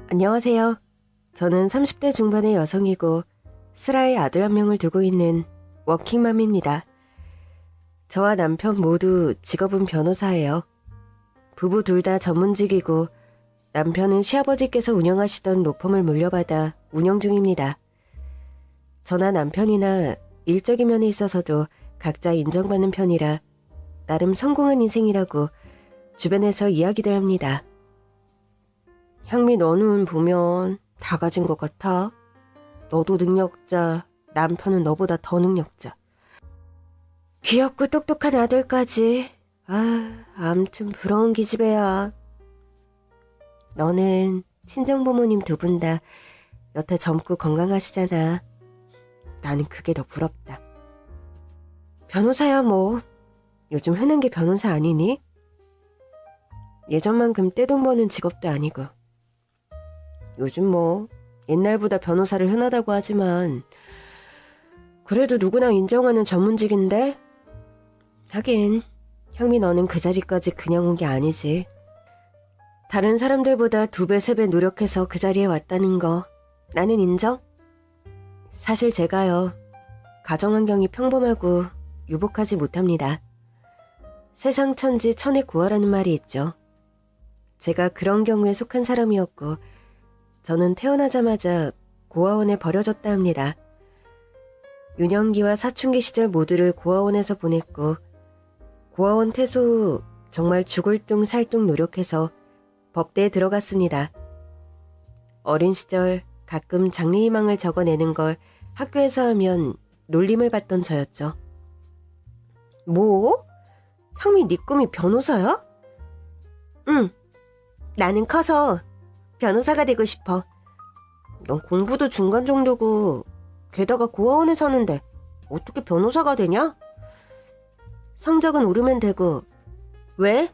안녕하세요. 저는 30대 중반의 여성이고 슬아의 아들 한 명을 두고 있는 워킹맘입니다. 저와 남편 모두 직업은 변호사예요. 부부 둘 다 전문직이고 남편은 시아버지께서 운영하시던 로펌을 물려받아 운영 중입니다. 저나 남편이나 일적인 면에 있어서도 각자 인정받는 편이라 나름 성공한 인생이라고 주변에서 이야기들 합니다. 향미, 너는 보면 다 가진 것 같아. 너도 능력자, 남편은 너보다 더 능력자. 귀엽고 똑똑한 아들까지. 암튼 부러운 기집애야. 너는 친정부모님 두 분 다 여태 젊고 건강하시잖아. 나는 그게 더 부럽다. 변호사야 뭐. 요즘 흔한 게 변호사 아니니? 예전만큼 떼돈 버는 직업도 아니고. 요즘 뭐 옛날보다 변호사를 흔하다고 하지만 그래도 누구나 인정하는 전문직인데? 하긴 향미, 너는 그 자리까지 그냥 온 게 아니지. 다른 사람들보다 2배, 3배 노력해서 그 자리에 왔다는 거 나는 인정? 사실 제가요, 가정환경이 평범하고 유복하지 못합니다. 세상 천지 천의 고아라는 말이 있죠. 제가 그런 경우에 속한 사람이었고 저는 태어나자마자 고아원에 버려졌다 합니다. 유년기와 사춘기 시절 모두를 고아원에서 보냈고 고아원 퇴소 후 정말 죽을 둥 살 둥 노력해서 법대에 들어갔습니다. 어린 시절 가끔 장래희망을 적어내는 걸 학교에서 하면 놀림을 받던 저였죠. 뭐? 향미, 네 꿈이 변호사야? 응, 나는 커서 변호사가 되고 싶어. 넌 공부도 중간 정도고 게다가 고아원에 사는데 어떻게 변호사가 되냐? 성적은 오르면 되고. 왜?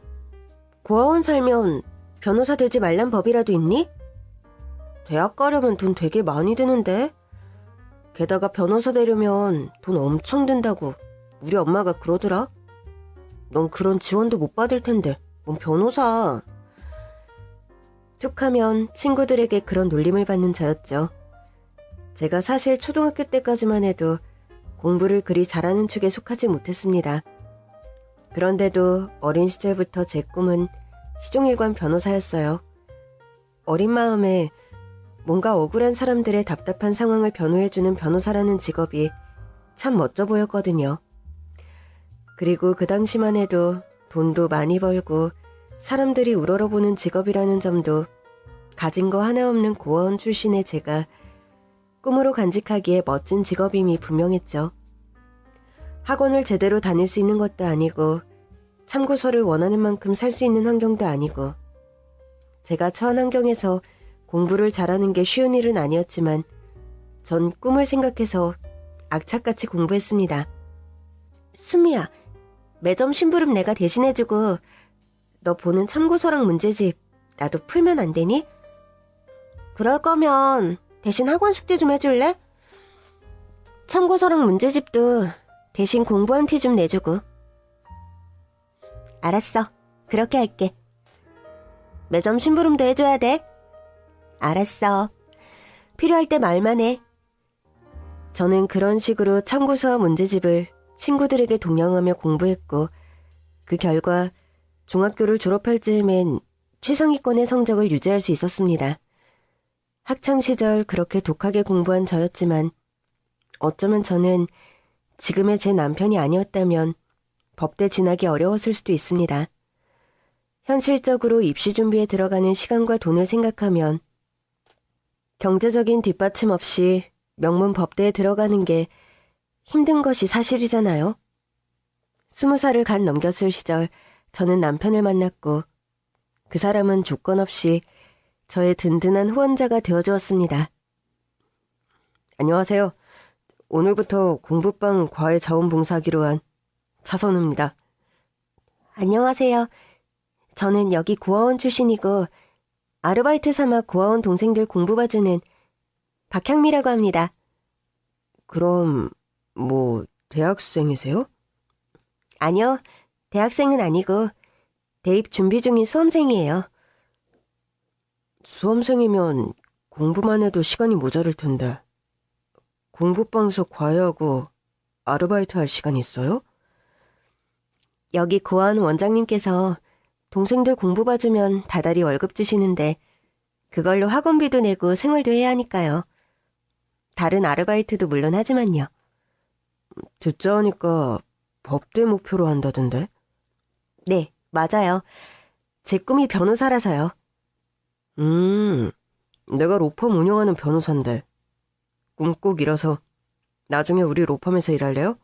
고아원 살면 변호사 되지 말란 법이라도 있니? 대학 가려면 돈 되게 많이 드는데. 게다가 변호사 되려면 돈 엄청 든다고 우리 엄마가 그러더라. 넌 그런 지원도 못 받을 텐데 뭔 변호사. 툭하면 친구들에게 그런 놀림을 받는 저였죠. 제가 사실 초등학교 때까지만 해도 공부를 그리 잘하는 축에 속하지 못했습니다. 그런데도 어린 시절부터 제 꿈은 시종일관 변호사였어요. 어린 마음에 뭔가 억울한 사람들의 답답한 상황을 변호해주는 변호사라는 직업이 참 멋져 보였거든요. 그리고 그 당시만 해도 돈도 많이 벌고 사람들이 우러러보는 직업이라는 점도 가진 거 하나 없는 고아원 출신의 제가 꿈으로 간직하기에 멋진 직업임이 분명했죠. 학원을 제대로 다닐 수 있는 것도 아니고 참고서를 원하는 만큼 살 수 있는 환경도 아니고 제가 처한 환경에서 공부를 잘하는 게 쉬운 일은 아니었지만 전 꿈을 생각해서 악착같이 공부했습니다. 수미야, 매점 심부름 내가 대신해주고 너 보는 참고서랑 문제집 나도 풀면 안 되니? 그럴 거면 대신 학원 숙제 좀 해줄래? 참고서랑 문제집도 대신 공부한 티 좀 내주고. 알았어, 그렇게 할게. 매점 심부름도 해줘야 돼. 알았어, 필요할 때 말만 해. 저는 그런 식으로 참고서와 문제집을 친구들에게 동양하며 공부했고 그 결과 중학교를 졸업할 즈음엔 최상위권의 성적을 유지할 수 있었습니다. 학창시절 그렇게 독하게 공부한 저였지만 어쩌면 저는 지금의 제 남편이 아니었다면 법대 진학이 어려웠을 수도 있습니다. 현실적으로 입시 준비에 들어가는 시간과 돈을 생각하면 경제적인 뒷받침 없이 명문 법대에 들어가는 게 힘든 것이 사실이잖아요. 20살을 간 넘겼을 시절 저는 남편을 만났고 그 사람은 조건 없이 저의 든든한 후원자가 되어주었습니다. 안녕하세요. 오늘부터 공부방 과외 자원봉사하기로 한 차선우입니다. 안녕하세요. 저는 여기 고아원 출신이고 아르바이트 삼아 고아원 동생들 공부 봐주는 박향미라고 합니다. 그럼 뭐 대학생이세요? 아니요, 대학생은 아니고 대입 준비 중인 수험생이에요. 수험생이면 공부만 해도 시간이 모자랄 텐데. 공부방에서 과외하고 아르바이트 할 시간 있어요? 여기 고아원 원장님께서 동생들 공부 봐주면 다달이 월급 주시는데 그걸로 학원비도 내고 생활도 해야 하니까요. 다른 아르바이트도 물론 하지만요. 듣자 하니까 법대 목표로 한다던데? 네, 맞아요. 제 꿈이 변호사라서요. 내가 로펌 운영하는 변호사인데 꿈 꼭 이뤄서 나중에 우리 로펌에서 일할래요?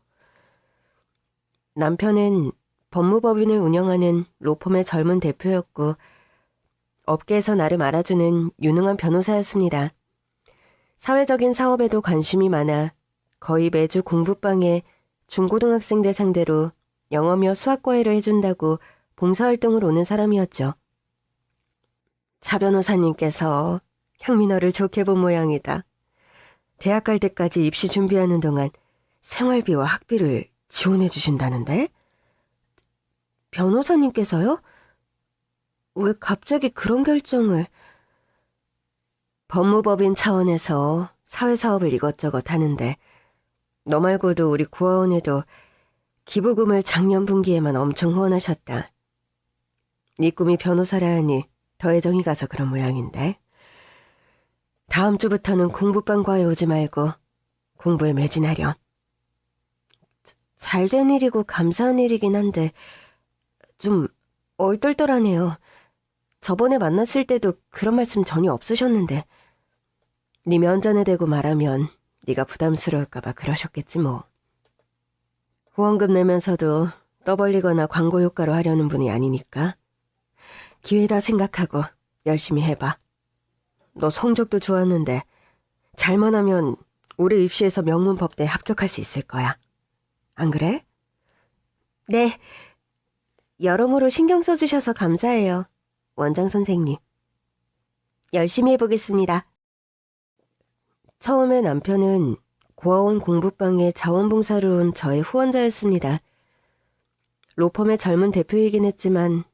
남편은 법무법인을 운영하는 로펌의 젊은 대표였고 업계에서 나름 알아주는 유능한 변호사였습니다. 사회적인 사업에도 관심이 많아 거의 매주 공부방에 중고등학생들 상대로 영어며 수학 과외를 해준다고 봉사활동을 오는 사람이었죠. 차 변호사님께서 향민호를 좋게 본 모양이다. 대학 갈 때까지 입시 준비하는 동안 생활비와 학비를 지원해 주신다는데? 변호사님께서요? 왜 갑자기 그런 결정을? 법무법인 차원에서 사회사업을 이것저것 하는데 너 말고도 우리 구하원에도 기부금을 작년 분기에만 엄청 후원하셨다. 네 꿈이 변호사라 하니 더 애정이 가서 그런 모양인데. 다음 주부터는 공부방 과외 오지 말고 공부에 매진하렴. 잘된 일이고 감사한 일이긴 한데 좀 얼떨떨하네요. 저번에 만났을 때도 그런 말씀 전혀 없으셨는데 네 면전에 대고 말하면 네가 부담스러울까 봐 그러셨겠지 뭐. 후원금 내면서도 떠벌리거나 광고 효과로 하려는 분이 아니니까 기회다 생각하고 열심히 해봐. 너 성적도 좋았는데 잘만 하면 올해 입시에서 명문법대에 합격할 수 있을 거야. 안 그래? 네. 여러모로 신경 써주셔서 감사해요. 원장 선생님. 열심히 해보겠습니다. 처음에 남편은 고아원 공부방에 자원봉사로 온 저의 후원자였습니다. 로펌의 젊은 대표이긴 했지만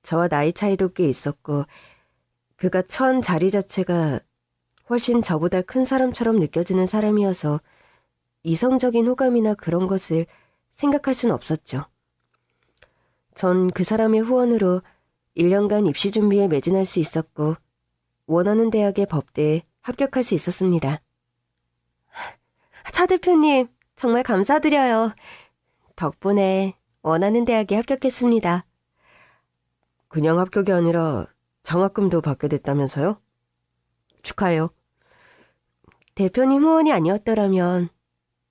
저와 나이 차이도 꽤 있었고 그가 처한 자리 자체가 훨씬 저보다 큰 사람처럼 느껴지는 사람이어서 이성적인 호감이나 그런 것을 생각할 순 없었죠. 전 그 사람의 후원으로 1년간 입시 준비에 매진할 수 있었고 원하는 대학의 법대에 합격할 수 있었습니다. 차 대표님, 정말 감사드려요. 덕분에 원하는 대학에 합격했습니다. 그냥 합격이 아니라 장학금도 받게 됐다면서요? 축하해요. 대표님 후원이 아니었더라면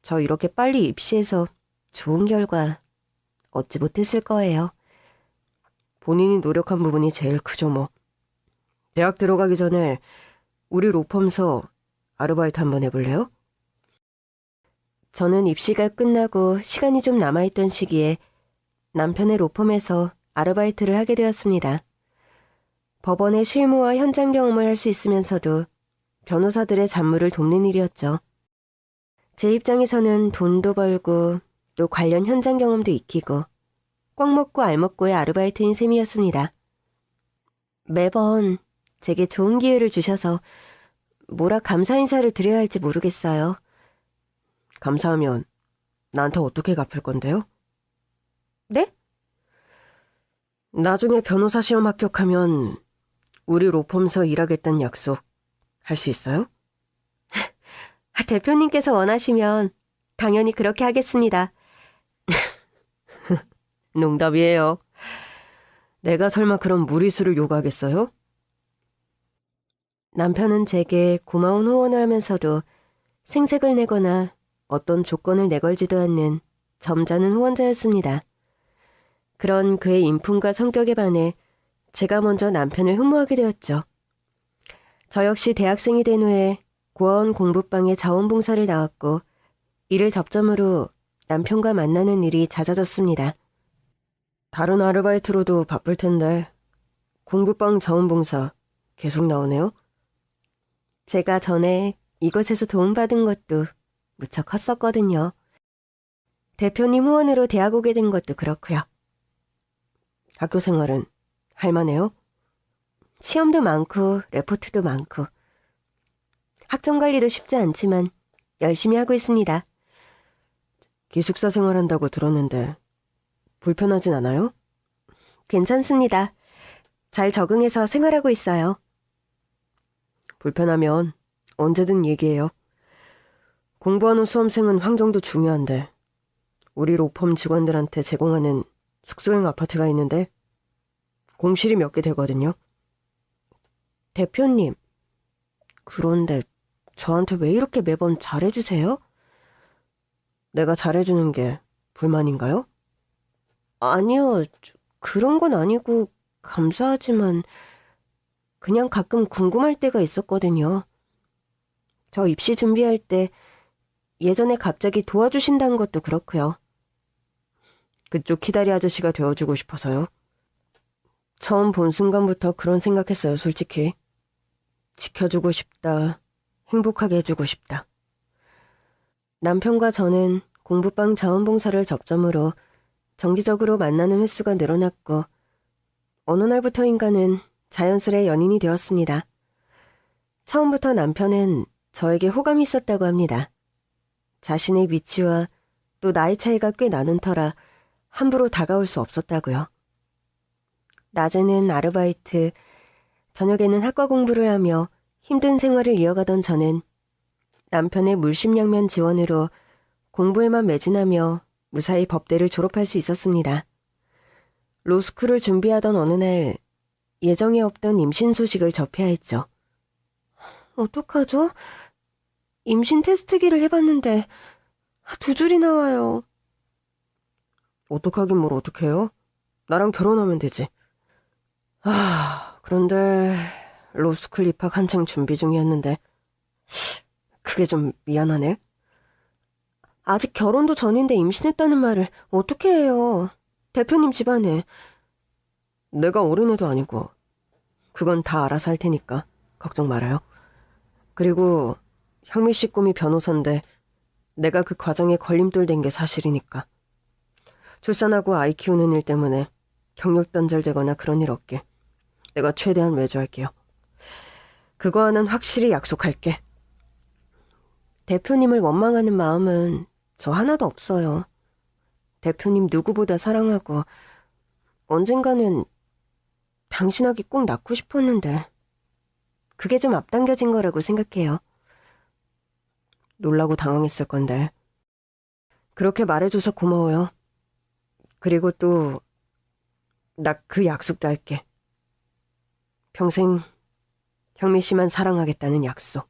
저 이렇게 빨리 입시해서 좋은 결과 얻지 못했을 거예요. 본인이 노력한 부분이 제일 크죠 뭐. 대학 들어가기 전에 우리 로펌서 아르바이트 한번 해볼래요? 저는 입시가 끝나고 시간이 좀 남아있던 시기에 남편의 로펌에서 아르바이트를 하게 되었습니다. 법원의 실무와 현장 경험을 할 수 있으면서도 변호사들의 잡무를 돕는 일이었죠. 제 입장에서는 돈도 벌고 또 관련 현장 경험도 익히고 꽉 먹고 알 먹고의 아르바이트인 셈이었습니다. 매번 제게 좋은 기회를 주셔서 뭐라 감사 인사를 드려야 할지 모르겠어요. 감사하면 나한테 어떻게 갚을 건데요? 네? 나중에 변호사 시험 합격하면 우리 로펌서 일하겠다는 약속 할 수 있어요? 대표님께서 원하시면 당연히 그렇게 하겠습니다. 농담이에요. 내가 설마 그런 무리수를 요구하겠어요? 남편은 제게 고마운 후원을 하면서도 생색을 내거나 어떤 조건을 내걸지도 않는 점잖은 후원자였습니다. 그런 그의 인품과 성격에 반해 제가 먼저 남편을 흠모하게 되었죠. 저 역시 대학생이 된 후에 고아원 공부방에 자원봉사를 나왔고 이를 접점으로 남편과 만나는 일이 잦아졌습니다. 다른 아르바이트로도 바쁠 텐데 공부방 자원봉사 계속 나오네요? 제가 전에 이곳에서 도움받은 것도 무척 컸었거든요. 대표님 후원으로 대학 오게 된 것도 그렇고요. 학교 생활은 할만해요? 시험도 많고 레포트도 많고 학점 관리도 쉽지 않지만 열심히 하고 있습니다. 기숙사 생활한다고 들었는데 불편하진 않아요? 괜찮습니다. 잘 적응해서 생활하고 있어요. 불편하면 언제든 얘기해요. 공부하는 수험생은 환경도 중요한데 우리 로펌 직원들한테 제공하는 숙소형 아파트가 있는데 공실이 몇 개 되거든요. 대표님, 그런데 저한테 왜 이렇게 매번 잘해주세요? 내가 잘해주는 게 불만인가요? 아니요, 그런 건 아니고 감사하지만 그냥 가끔 궁금할 때가 있었거든요. 저 입시 준비할 때 예전에 갑자기 도와주신다는 것도 그렇고요. 그쪽 키다리 아저씨가 되어주고 싶어서요. 처음 본 순간부터 그런 생각했어요, 솔직히. 지켜주고 싶다, 행복하게 해주고 싶다. 남편과 저는 공부방 자원봉사를 접점으로 정기적으로 만나는 횟수가 늘어났고 어느 날부터인가는 자연스레 연인이 되었습니다. 처음부터 남편은 저에게 호감이 있었다고 합니다. 자신의 위치와 또 나이 차이가 꽤 나는 터라 함부로 다가올 수 없었다고요. 낮에는 아르바이트, 저녁에는 학과 공부를 하며 힘든 생활을 이어가던 저는 남편의 물심양면 지원으로 공부에만 매진하며 무사히 법대를 졸업할 수 있었습니다. 로스쿨을 준비하던 어느 날 예정에 없던 임신 소식을 접해야 했죠. 어떡하죠? 임신 테스트기를 해봤는데 2줄이 나와요. 어떡하긴 뭘 어떡해요? 나랑 결혼하면 되지. 그런데 로스쿨 입학 한창 준비 중이었는데 그게 좀 미안하네. 아직 결혼도 전인데 임신했다는 말을 어떻게 해요? 대표님 집안에. 내가 어린애도 아니고 그건 다 알아서 할 테니까 걱정 말아요. 그리고 향미 씨 꿈이 변호사인데 내가 그 과정에 걸림돌 된 게 사실이니까. 출산하고 아이 키우는 일 때문에 경력 단절되거나 그런 일 없게 내가 최대한 외주할게요. 그거 하나는 확실히 약속할게. 대표님을 원망하는 마음은 저 하나도 없어요. 대표님 누구보다 사랑하고 언젠가는 당신 아기 꼭 낳고 싶었는데 그게 좀 앞당겨진 거라고 생각해요. 놀라고 당황했을 건데. 그렇게 말해줘서 고마워요. 그리고 또 나 그 약속도 할게. 평생 향미 씨만 사랑하겠다는 약속.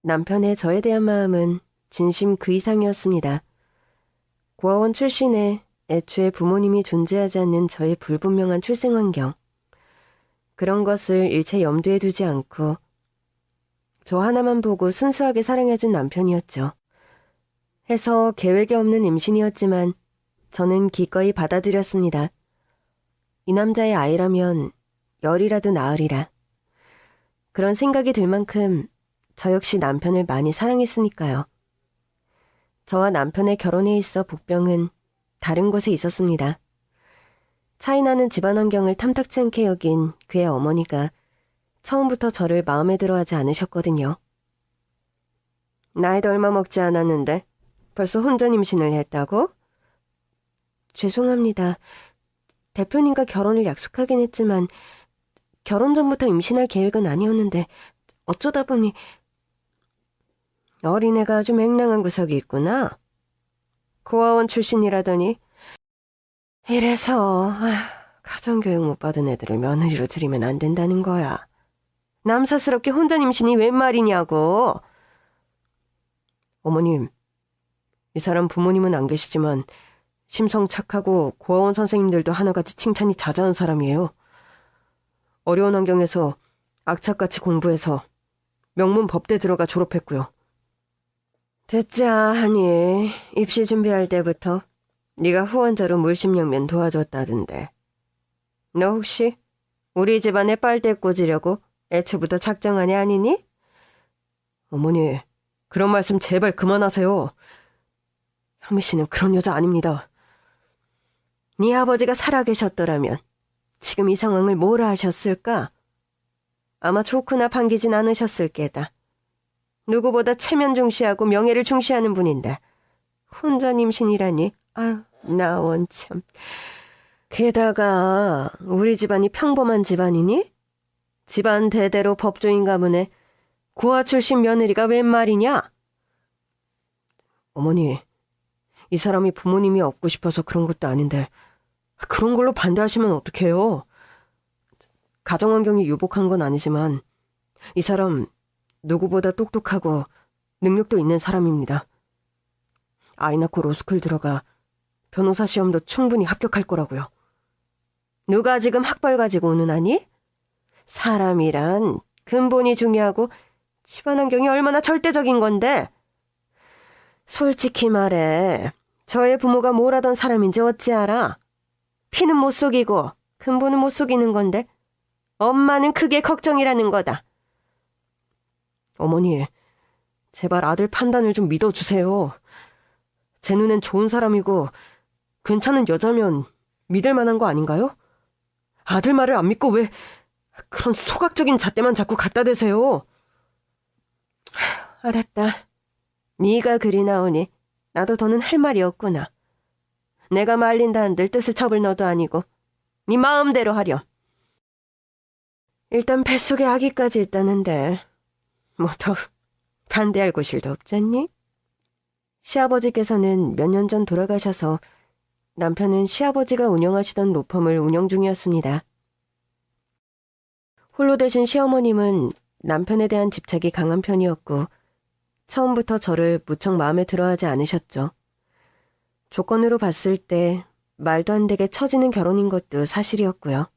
남편의 저에 대한 마음은 진심 그 이상이었습니다. 고아원 출신에 애초에 부모님이 존재하지 않는 저의 불분명한 출생 환경. 그런 것을 일체 염두에 두지 않고 저 하나만 보고 순수하게 사랑해준 남편이었죠. 해서 계획이 없는 임신이었지만 저는 기꺼이 받아들였습니다. 이 남자의 아이라면 열이라도 낳으리라. 그런 생각이 들 만큼 저 역시 남편을 많이 사랑했으니까요. 저와 남편의 결혼에 있어 복병은 다른 곳에 있었습니다. 차이나는 집안 환경을 탐탁치 않게 여긴 그의 어머니가 처음부터 저를 마음에 들어하지 않으셨거든요. 나이도 얼마 먹지 않았는데 벌써 혼전 임신을 했다고? 죄송합니다. 대표님과 결혼을 약속하긴 했지만 결혼 전부터 임신할 계획은 아니었는데 어쩌다 보니. 어린애가 아주 맹랑한 구석이 있구나. 고아원 출신이라더니. 이래서 가정교육 못 받은 애들을 며느리로 들이면 안 된다는 거야. 남사스럽게 혼전 임신이 웬 말이냐고. 어머님, 이 사람 부모님은 안 계시지만 심성 착하고 고아원 선생님들도 하나같이 칭찬이 자자한 사람이에요. 어려운 환경에서 악착같이 공부해서 명문 법대 들어가 졸업했고요. 듣자 하니 입시 준비할 때부터 네가 후원자로 물심양면 도와줬다던데. 너 혹시 우리 집안에 빨대 꽂으려고 애초부터 작정한 애 아니니? 어머니, 그런 말씀 제발 그만하세요. 향미 씨는 그런 여자 아닙니다. 네 아버지가 살아계셨더라면 지금 이 상황을 뭐라 하셨을까? 아마 좋거나 반기진 않으셨을 게다. 누구보다 체면 중시하고 명예를 중시하는 분인데 혼자 임신이라니. 아유, 나 원참. 게다가 우리 집안이 평범한 집안이니? 집안 대대로 법조인 가문에 고아 출신 며느리가 웬 말이냐? 어머니, 이 사람이 부모님이 없고 싶어서 그런 것도 아닌데 그런 걸로 반대하시면 어떡해요? 가정환경이 유복한 건 아니지만 이 사람 누구보다 똑똑하고 능력도 있는 사람입니다. 아이 낳고 로스쿨 들어가 변호사 시험도 충분히 합격할 거라고요. 누가 지금 학벌 가지고 운운하니? 사람이란 근본이 중요하고 집안 환경이 얼마나 절대적인 건데. 솔직히 말해 저의 부모가 뭘 하던 사람인지 어찌 알아? 피는 못 속이고 근본은 못 속이는 건데 엄마는 그게 걱정이라는 거다. 어머니, 제발 아들 판단을 좀 믿어주세요. 제 눈엔 좋은 사람이고 괜찮은 여자면 믿을 만한 거 아닌가요? 아들 말을 안 믿고 왜 그런 소각적인 잣대만 자꾸 갖다 대세요? 알았다. 네가 그리 나오니 나도 더는 할 말이 없구나. 내가 말린다 한들 뜻을 첩을 너도 아니고 네 마음대로 하렴. 일단 뱃속에 아기까지 있다는데 뭐 더 반대할 곳일도 없잖니? 시아버지께서는 몇 년 전 돌아가셔서 남편은 시아버지가 운영하시던 로펌을 운영 중이었습니다. 홀로 되신 시어머님은 남편에 대한 집착이 강한 편이었고 처음부터 저를 무척 마음에 들어하지 않으셨죠. 조건으로 봤을 때 말도 안 되게 처지는 결혼인 것도 사실이었고요.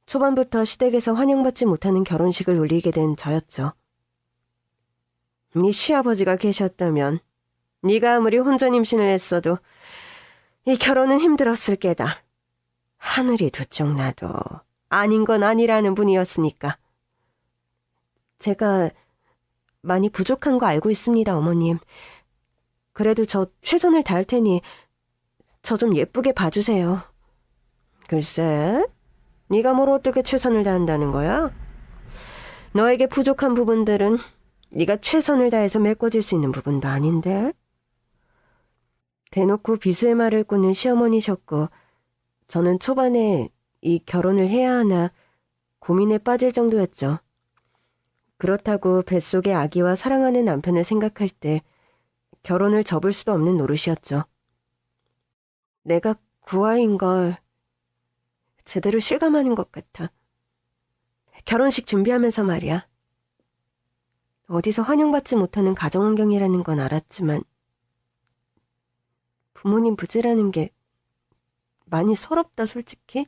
초반부터 시댁에서 환영받지 못하는 결혼식을 올리게 된 저였죠. 네 시아버지가 계셨다면 네가 아무리 혼전 임신을 했어도 이 결혼은 힘들었을 게다. 하늘이 두 쪽 나도 아닌 건 아니라는 분이었으니까. 제가 많이 부족한 거 알고 있습니다, 어머님. 그래도 저 최선을 다할 테니 저 좀 예쁘게 봐주세요. 글쎄, 네가 뭘 어떻게 최선을 다한다는 거야? 너에게 부족한 부분들은 네가 최선을 다해서 메꿔질 수 있는 부분도 아닌데? 대놓고 비수의 말을 꾸는 시어머니셨고 저는 초반에 이 결혼을 해야 하나 고민에 빠질 정도였죠. 그렇다고 뱃속의 아기와 사랑하는 남편을 생각할 때 결혼을 접을 수도 없는 노릇이었죠. 내가 구아인 걸 제대로 실감하는 것 같아. 결혼식 준비하면서 말이야. 어디서 환영받지 못하는 가정환경이라는 건 알았지만 부모님 부재라는 게 많이 서럽다, 솔직히.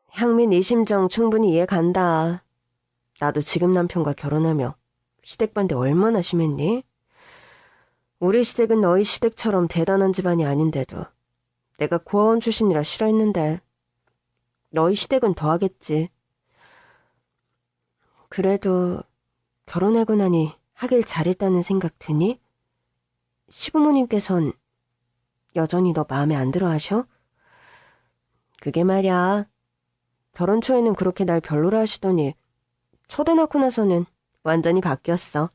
향민 이 심정 충분히 이해 간다. 나도 지금 남편과 결혼하며 시댁 반대 얼마나 심했니? 우리 시댁은 너희 시댁처럼 대단한 집안이 아닌데도 내가 고아원 출신이라 싫어했는데 너희 시댁은 더 하겠지. 그래도 결혼하고 나니 하길 잘했다는 생각 드니? 시부모님께선 여전히 너 마음에 안 들어 하셔? 그게 말야. 결혼 초에는 그렇게 날 별로라 하시더니 초대 낳고 나서는 완전히 바뀌었어.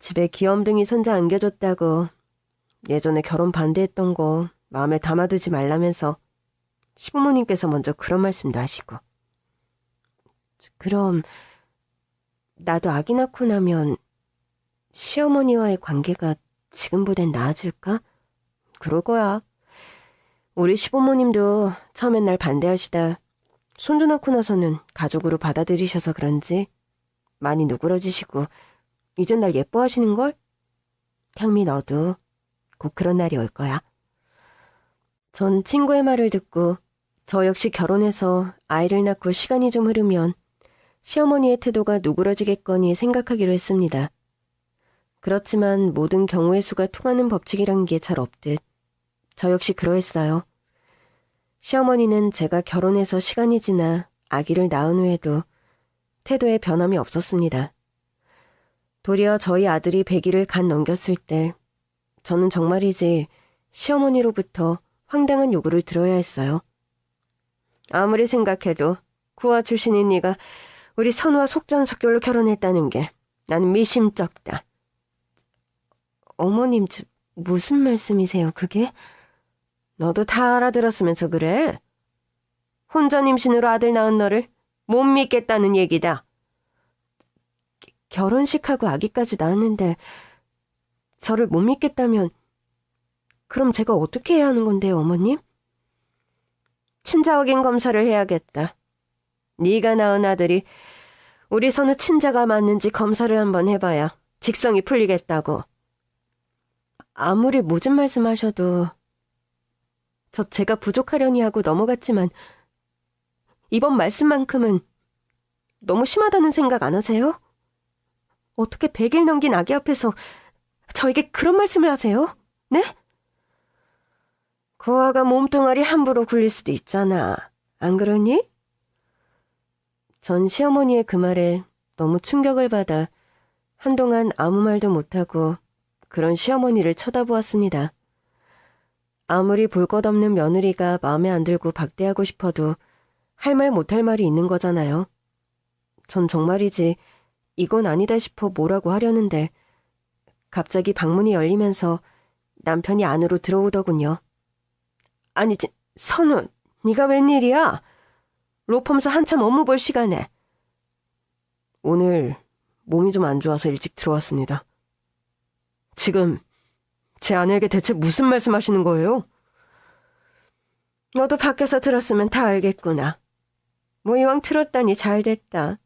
집에 귀염둥이 손자 안겨줬다고 예전에 결혼 반대했던 거 마음에 담아두지 말라면서 시부모님께서 먼저 그런 말씀도 하시고. 그럼 나도 아기 낳고 나면 시어머니와의 관계가 지금보단 나아질까? 그럴 거야. 우리 시부모님도 처음엔 날 반대하시다 손주 낳고 나서는 가족으로 받아들이셔서 그런지 많이 누그러지시고 이젠 날 예뻐하시는걸? 향미 너도 곧 그런 날이 올 거야. 전 친구의 말을 듣고 저 역시 결혼해서 아이를 낳고 시간이 좀 흐르면 시어머니의 태도가 누그러지겠거니 생각하기로 했습니다. 그렇지만 모든 경우의 수가 통하는 법칙이란 게 잘 없듯 저 역시 그러했어요. 시어머니는 제가 결혼해서 시간이 지나 아기를 낳은 후에도 태도에 변함이 없었습니다. 도리어 저희 아들이 100일을 간 넘겼을 때 저는 정말이지 시어머니로부터 황당한 요구를 들어야 했어요. 아무리 생각해도 구화 출신인 네가 우리 선우와 속전속결로 결혼했다는 게 나는 미심쩍다. 어머님, 무슨 말씀이세요, 그게? 너도 다 알아들었으면서 그래? 혼전 임신으로 아들 낳은 너를 못 믿겠다는 얘기다. 결혼식하고 아기까지 낳았는데 저를 못 믿겠다면 그럼 제가 어떻게 해야 하는 건데요, 어머님? 친자 확인 검사를 해야겠다. 네가 낳은 아들이 우리 선우 친자가 맞는지 검사를 한번 해봐야 직성이 풀리겠다고. 아무리 모진 말씀하셔도 제가 부족하려니 하고 넘어갔지만 이번 말씀만큼은 너무 심하다는 생각 안 하세요? 어떻게 100일 넘긴 아기 앞에서 저에게 그런 말씀을 하세요? 네? 그 아가 몸뚱아리 함부로 굴릴 수도 있잖아. 안 그러니? 전 시어머니의 그 말에 너무 충격을 받아 한동안 아무 말도 못하고 그런 시어머니를 쳐다보았습니다. 아무리 볼 것 없는 며느리가 마음에 안 들고 박대하고 싶어도 할 말 못할 말이 있는 거잖아요. 전 정말이지 이건 아니다 싶어 뭐라고 하려는데 갑자기 방문이 열리면서 남편이 안으로 들어오더군요. 아니, 선우, 네가 웬일이야? 로펌서 한참 업무 볼 시간에. 오늘 몸이 좀 안 좋아서 일찍 들어왔습니다. 지금 제 아내에게 대체 무슨 말씀하시는 거예요? 너도 밖에서 들었으면 다 알겠구나. 뭐 이왕 들었다니 잘됐다.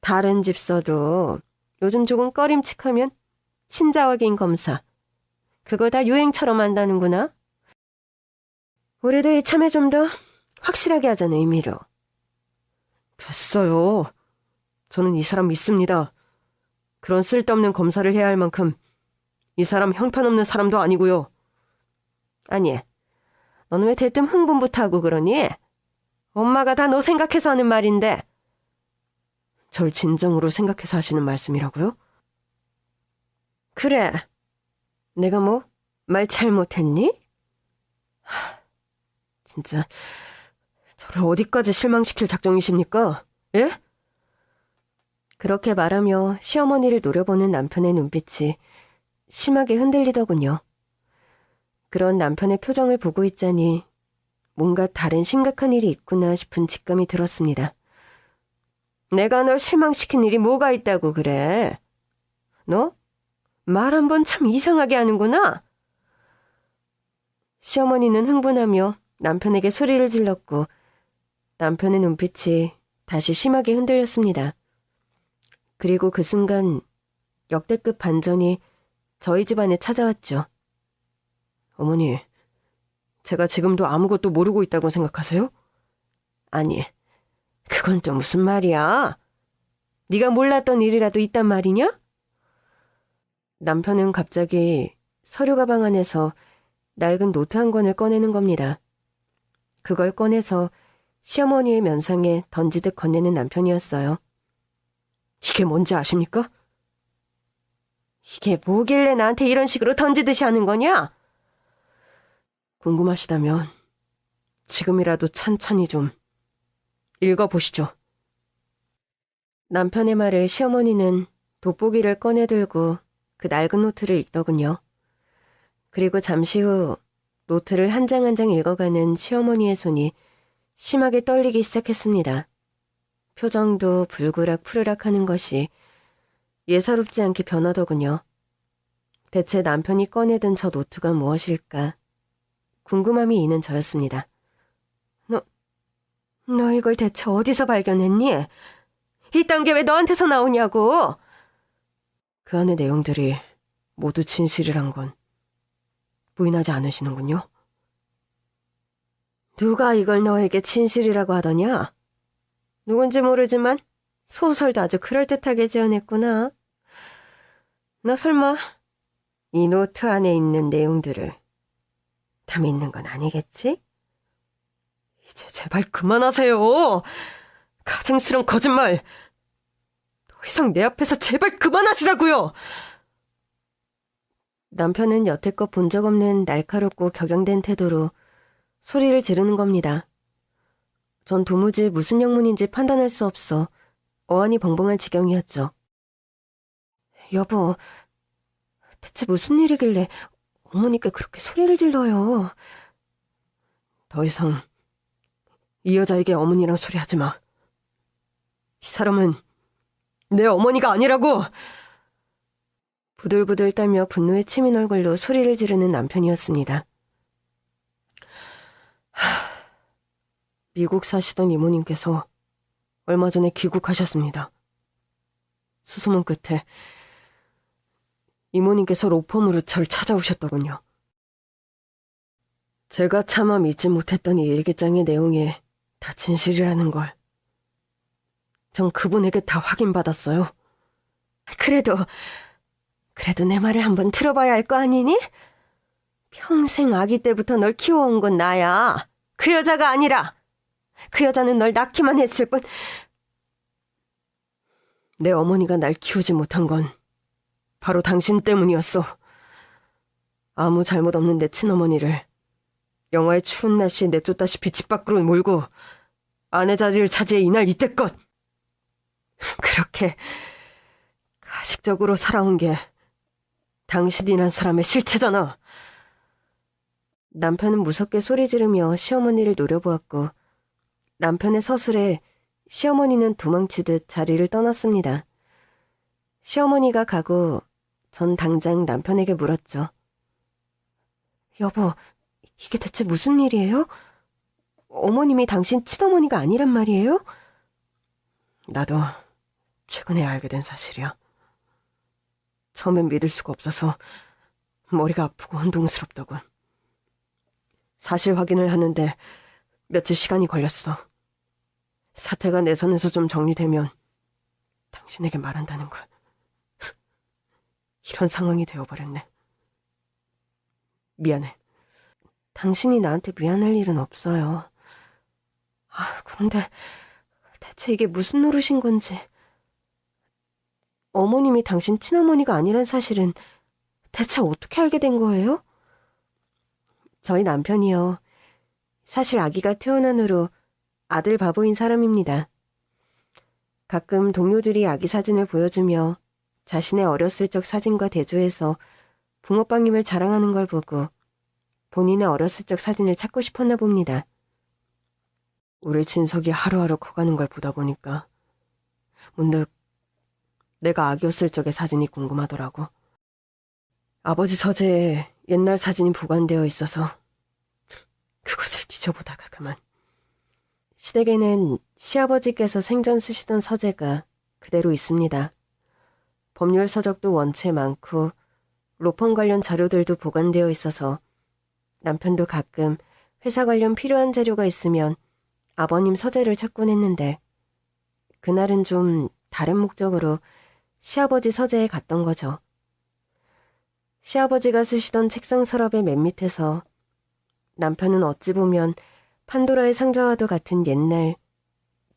다른 집서도 요즘 조금 꺼림칙하면 친자 확인 검사. 그거 다 유행처럼 한다는구나. 우리도 이참에 좀 더 확실하게 하자는 의미로. 됐어요. 저는 이 사람 믿습니다. 그런 쓸데없는 검사를 해야 할 만큼 이 사람 형편없는 사람도 아니고요. 아니, 너는 왜 대뜸 흥분부터 하고 그러니? 엄마가 다 너 생각해서 하는 말인데. 절 진정으로 생각해서 하시는 말씀이라고요? 그래. 내가 뭐 말 잘못했니? 진짜 저를 어디까지 실망시킬 작정이십니까? 예? 그렇게 말하며 시어머니를 노려보는 남편의 눈빛이 심하게 흔들리더군요. 그런 남편의 표정을 보고 있자니 뭔가 다른 심각한 일이 있구나 싶은 직감이 들었습니다. 내가 널 실망시킨 일이 뭐가 있다고 그래? 너? 말 한 번 참 이상하게 하는구나? 시어머니는 흥분하며 남편에게 소리를 질렀고 남편의 눈빛이 다시 심하게 흔들렸습니다. 그리고 그 순간 역대급 반전이 저희 집안에 찾아왔죠. 어머니, 제가 지금도 아무것도 모르고 있다고 생각하세요? 아니, 그건 또 무슨 말이야? 네가 몰랐던 일이라도 있단 말이냐? 남편은 갑자기 서류 가방 안에서 낡은 노트 한 권을 꺼내는 겁니다. 그걸 꺼내서 시어머니의 면상에 던지듯 건네는 남편이었어요. 이게 뭔지 아십니까? 이게 뭐길래 나한테 이런 식으로 던지듯이 하는 거냐? 궁금하시다면 지금이라도 찬찬히 좀 읽어보시죠. 남편의 말에 시어머니는 돋보기를 꺼내들고 그 낡은 노트를 읽더군요. 그리고 잠시 후 노트를 한 장 한 장 읽어가는 시어머니의 손이 심하게 떨리기 시작했습니다. 표정도 불그락 푸르락 하는 것이 예사롭지 않게 변하더군요. 대체 남편이 꺼내든 저 노트가 무엇일까? 궁금함이 있는 저였습니다. 너 이걸 대체 어디서 발견했니? 이딴 게 왜 너한테서 나오냐고! 그 안의 내용들이 모두 진실이란 건 부인하지 않으시는군요. 누가 이걸 너에게 진실이라고 하더냐? 누군지 모르지만 소설도 아주 그럴듯하게 지어냈구나. 너 설마 이 노트 안에 있는 내용들을 다 믿는 건 아니겠지? 이제 제발 그만하세요. 가증스런 거짓말. 더 이상 내 앞에서 제발 그만하시라고요. 남편은 여태껏 본 적 없는 날카롭고 격양된 태도로 소리를 지르는 겁니다. 전 도무지 무슨 영문인지 판단할 수 없어 어안이 벙벙할 지경이었죠. 여보, 대체 무슨 일이길래 어머니께 그렇게 소리를 질러요? 더 이상 이 여자에게 어머니랑 소리하지 마. 이 사람은 내 어머니가 아니라고! 부들부들 떨며 분노에 치민 얼굴로 소리를 지르는 남편이었습니다. 미국 사시던 이모님께서 얼마 전에 귀국하셨습니다. 수소문 끝에 이모님께서 로펌으로 저를 찾아오셨더군요. 제가 차마 믿지 못했던 이 일기장의 내용이 다 진실이라는 걸 전 그분에게 다 확인받았어요. 그래도 내 말을 한번 들어봐야 할 거 아니니? 평생 아기 때부터 널 키워온 건 나야. 그 여자가 아니라. 그 여자는 널 낳기만 했을 뿐. 내 어머니가 날 키우지 못한 건 바로 당신 때문이었어. 아무 잘못 없는 내 친어머니를 영화의 추운 날씨에 내쫓다시피 집 밖으로 몰고 아내 자리를 차지해 이날 이때껏 그렇게 가식적으로 살아온 게 당신이란 사람의 실체잖아. 남편은 무섭게 소리 지르며 시어머니를 노려보았고 남편의 서술에 시어머니는 도망치듯 자리를 떠났습니다. 시어머니가 가고 전 당장 남편에게 물었죠. 여보, 이게 대체 무슨 일이에요? 어머님이 당신 친어머니가 아니란 말이에요? 나도 최근에 알게 된 사실이야. 처음엔 믿을 수가 없어서 머리가 아프고 혼동스럽더군. 사실 확인을 하는데 며칠 시간이 걸렸어. 사태가 내 선에서 좀 정리되면 당신에게 말한다는 걸. 이런 상황이 되어버렸네. 미안해. 당신이 나한테 미안할 일은 없어요. 그런데 대체 이게 무슨 노릇인 건지. 어머님이 당신 친어머니가 아니란 사실은 대체 어떻게 알게 된 거예요? 저희 남편이요. 사실 아기가 태어난 후로 아들 바보인 사람입니다. 가끔 동료들이 아기 사진을 보여주며 자신의 어렸을 적 사진과 대조해서 붕어빵임을 자랑하는 걸 보고 본인의 어렸을 적 사진을 찾고 싶었나 봅니다. 우리 진석이 하루하루 커가는 걸 보다 보니까 문득 내가 아기였을 적의 사진이 궁금하더라고. 아버지 서재에 옛날 사진이 보관되어 있어서 그곳을 뒤져보다가 그만. 시댁에는 시아버지께서 생전 쓰시던 서재가 그대로 있습니다. 법률 서적도 원체 많고 로펌 관련 자료들도 보관되어 있어서 남편도 가끔 회사 관련 필요한 자료가 있으면 아버님 서재를 찾곤 했는데 그날은 좀 다른 목적으로 시아버지 서재에 갔던 거죠. 시아버지가 쓰시던 책상 서랍의 맨 밑에서 남편은 어찌 보면 판도라의 상자와도 같은 옛날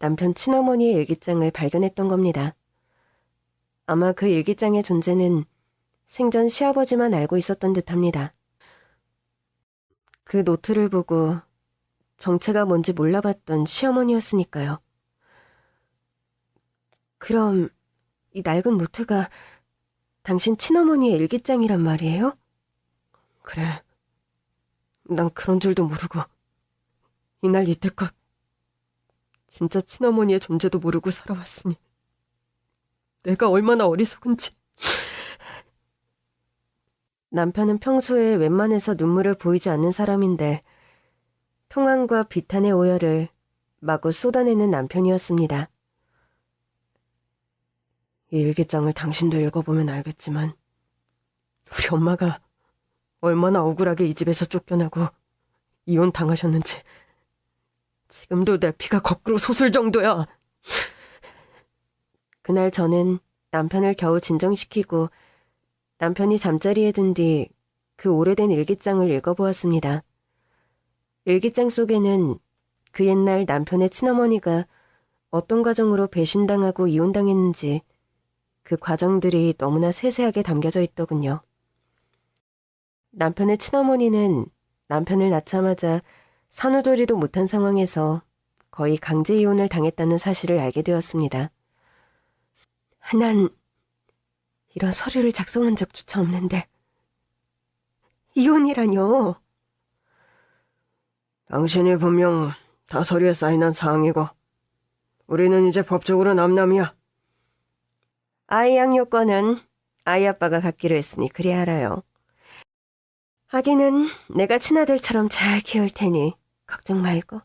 남편 친어머니의 일기장을 발견했던 겁니다. 아마 그 일기장의 존재는 생전 시아버지만 알고 있었던 듯합니다. 그 노트를 보고 정체가 뭔지 몰라봤던 시어머니였으니까요. 그럼 이 낡은 노트가 당신 친어머니의 일기장이란 말이에요? 그래. 난 그런 줄도 모르고 이날 이때껏 진짜 친어머니의 존재도 모르고 살아왔으니 내가 얼마나 어리석은지. 남편은 평소에 웬만해서 눈물을 보이지 않는 사람인데 통항과 비탄의 오열을 마구 쏟아내는 남편이었습니다. 이 일기장을 당신도 읽어보면 알겠지만 우리 엄마가 얼마나 억울하게 이 집에서 쫓겨나고 이혼당하셨는지 지금도 내 피가 거꾸로 솟을 정도야. 그날 저는 남편을 겨우 진정시키고 남편이 잠자리에 든 뒤 그 오래된 일기장을 읽어보았습니다. 일기장 속에는 그 옛날 남편의 친어머니가 어떤 과정으로 배신당하고 이혼당했는지 그 과정들이 너무나 세세하게 담겨져 있더군요. 남편의 친어머니는 남편을 낳자마자 산후조리도 못한 상황에서 거의 강제 이혼을 당했다는 사실을 알게 되었습니다. 난 이런 서류를 작성한 적조차 없는데 이혼이라뇨. 당신이 분명 다 서류에 사인한 사항이고 우리는 이제 법적으로 남남이야. 아이 양육권은 아이 아빠가 갖기로 했으니 그리 알아요. 아기는 내가 친아들처럼 잘 키울 테니 걱정 말고.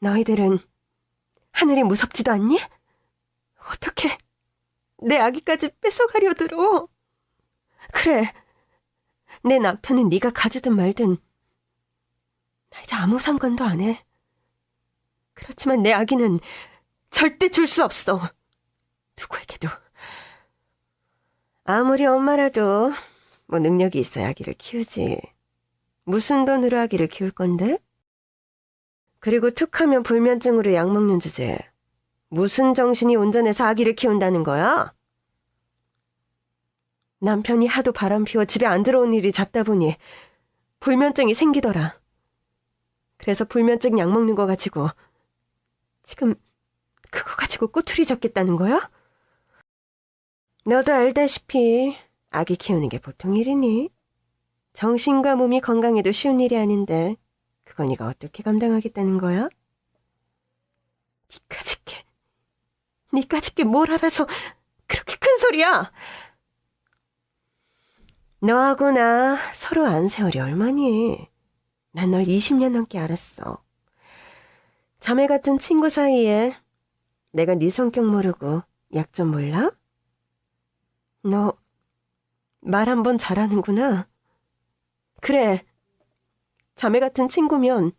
너희들은 하늘이 무섭지도 않니? 어떻게 내 아기까지 뺏어가려 들어? 그래, 내 남편은 네가 가지든 말든 나 이제 아무 상관도 안 해. 그렇지만 내 아기는 절대 줄 수 없어. 누구에게도. 아무리 엄마라도 뭐 능력이 있어야 아기를 키우지. 무슨 돈으로 아기를 키울 건데? 그리고 툭하면 불면증으로 약 먹는 주제에 무슨 정신이 온전해서 아기를 키운다는 거야? 남편이 하도 바람 피워 집에 안 들어온 일이 잦다 보니 불면증이 생기더라. 그래서 불면증 약 먹는 거 가지고 지금 그거 가지고 꼬투리 잡겠다는 거야? 너도 알다시피 아기 키우는 게 보통 일이니? 정신과 몸이 건강해도 쉬운 일이 아닌데 그걸 네가 어떻게 감당하겠다는 거야? 니까짓게 뭘 알아서 그렇게 큰 소리야? 너하고 나 서로 안 세월이 얼마니? 난 널 20년 넘게 알았어. 자매 같은 친구 사이에 내가 네 성격 모르고 약점 몰라? 너 말 한 번 잘하는구나. 그래, 자매 같은 친구면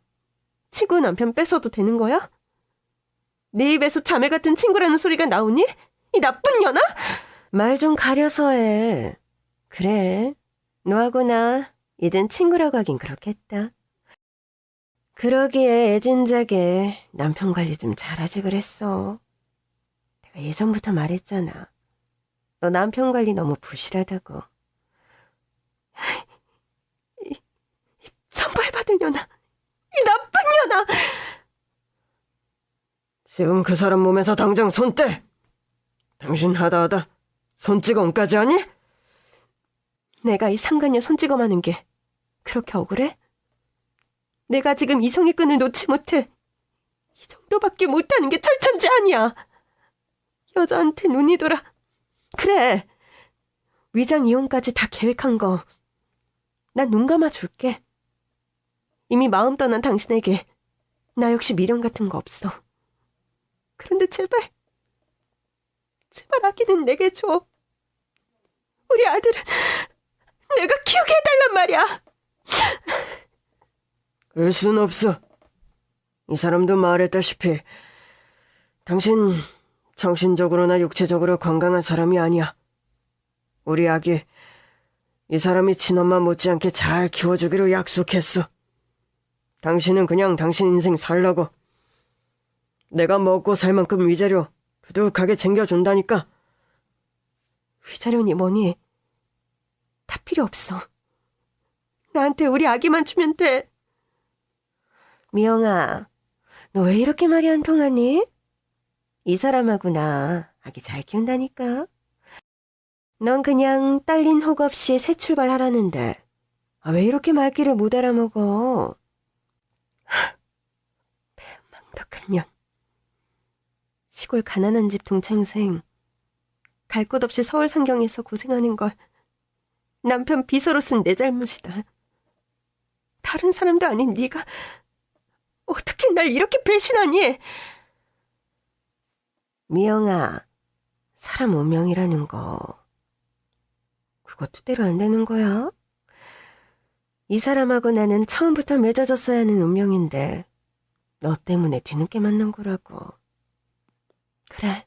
친구 남편 뺏어도 되는 거야? 네 입에서 자매 같은 친구라는 소리가 나오니? 이 나쁜 년아? 말 좀 가려서 해. 그래, 너하고 나 이젠 친구라고 하긴 그렇겠다. 그러기에 애진작에 남편 관리 좀 잘하지 그랬어. 내가 예전부터 말했잖아. 너 남편 관리 너무 부실하다고. 이 천벌받을 년아. 이 나쁜 년아. 지금 그 사람 몸에서 당장 손 떼! 당신 하다하다 손찌검까지 하니? 내가 이 상간녀 손찌검하는 게 그렇게 억울해? 내가 지금 이성의 끈을 놓지 못해. 이 정도밖에 못하는 게 철천지 아니야. 여자한테 눈이 돌아. 그래, 위장 이혼까지 다 계획한 거 난 눈 감아줄게. 이미 마음 떠난 당신에게 나 역시 미련 같은 거 없어. 그런데 제발 아기는 내게 줘. 우리 아들은 내가 키우게 해달란 말이야. 그럴 순 없어. 이 사람도 말했다시피 당신 정신적으로나 육체적으로 건강한 사람이 아니야. 우리 아기 이 사람이 친엄마 못지않게 잘 키워주기로 약속했어. 당신은 그냥 당신 인생 살라고. 내가 먹고 살 만큼 위자료 두둑하게 챙겨준다니까. 위자료니 뭐니 다 필요 없어. 나한테 우리 아기만 주면 돼. 미영아, 너 왜 이렇게 말이 안 통하니? 이 사람하고 나 아기 잘 키운다니까. 넌 그냥 딸린 혹 없이 새 출발하라는데 왜 이렇게 말귀를 못 알아먹어? 망덕한 년. 시골 가난한 집 동창생 갈 곳 없이 서울 상경에서 고생하는 걸 남편 비서로 쓴 내 잘못이다. 다른 사람도 아닌 네가 어떻게 날 이렇게 배신하니? 미영아, 사람 운명이라는 거 그거 뜻대로 안 되는 거야? 이 사람하고 나는 처음부터 맺어졌어야 하는 운명인데 너 때문에 뒤늦게 만난 거라고. 그래,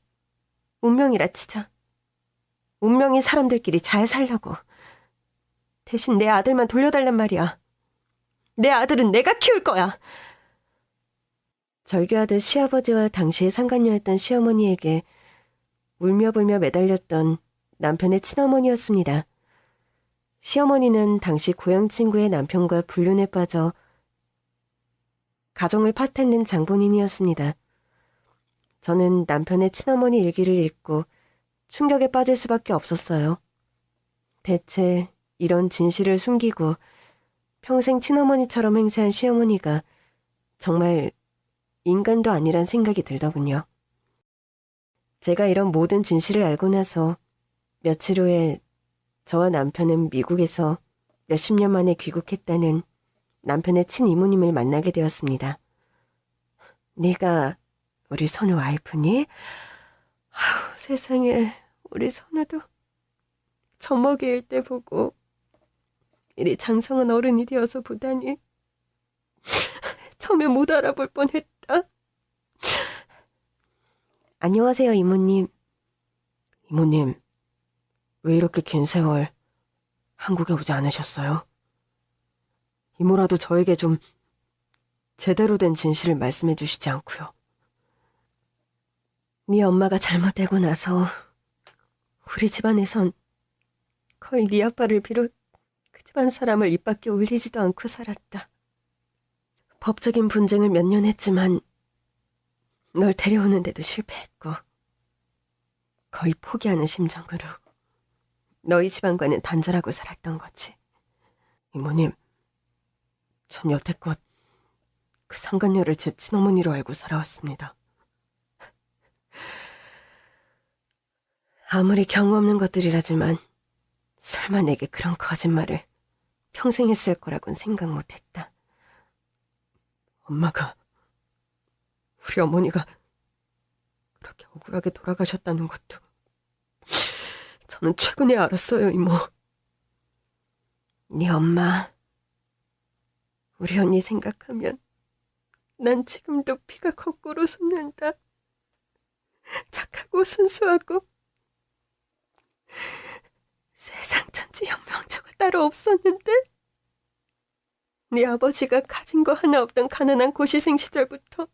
운명이라 치자. 운명이 사람들끼리 잘 살라고. 대신 내 아들만 돌려달란 말이야. 내 아들은 내가 키울 거야. 절교하듯 시아버지와 당시의 상간녀였던 시어머니에게 울며불며 매달렸던 남편의 친어머니였습니다. 시어머니는 당시 고향 친구의 남편과 불륜에 빠져 가정을 파탄낸 장본인이었습니다. 저는 남편의 친어머니 일기를 읽고 충격에 빠질 수밖에 없었어요. 대체 이런 진실을 숨기고 평생 친어머니처럼 행세한 시어머니가 정말 인간도 아니란 생각이 들더군요. 제가 이런 모든 진실을 알고 나서 며칠 후에 저와 남편은 미국에서 몇십 년 만에 귀국했다는 남편의 친이모님을 만나게 되었습니다. 네가 우리 선우 와이프니? 아우, 세상에, 우리 선우도 젖먹이일 때 보고 이리 장성한 어른이 되어서 보다니 처음에 못 알아볼 뻔했다. 안녕하세요, 이모님. 이모님, 왜 이렇게 긴 세월 한국에 오지 않으셨어요? 이모라도 저에게 좀 제대로 된 진실을 말씀해 주시지 않고요. 네 엄마가 잘못되고 나서 우리 집안에선 거의 네 아빠를 비롯 그 집안 사람을 입 밖에 올리지도 않고 살았다. 법적인 분쟁을 몇 년 했지만 널 데려오는데도 실패했고 거의 포기하는 심정으로 너희 집안과는 단절하고 살았던 거지. 이모님, 전 여태껏 그 상간녀를 제 친어머니로 알고 살아왔습니다. 아무리 경우 없는 것들이라지만 설마 내게 그런 거짓말을 평생 했을 거라고는 생각 못했다. 엄마가, 우리 어머니가 그렇게 억울하게 돌아가셨다는 것도 저는 최근에 알았어요, 이모. 네 엄마, 우리 언니 생각하면 난 지금도 피가 거꾸로 솟는다. 착하고 순수하고 세상 천지 현명자가 따로 없었는데 네 아버지가 가진 거 하나 없던 가난한 고시생 시절부터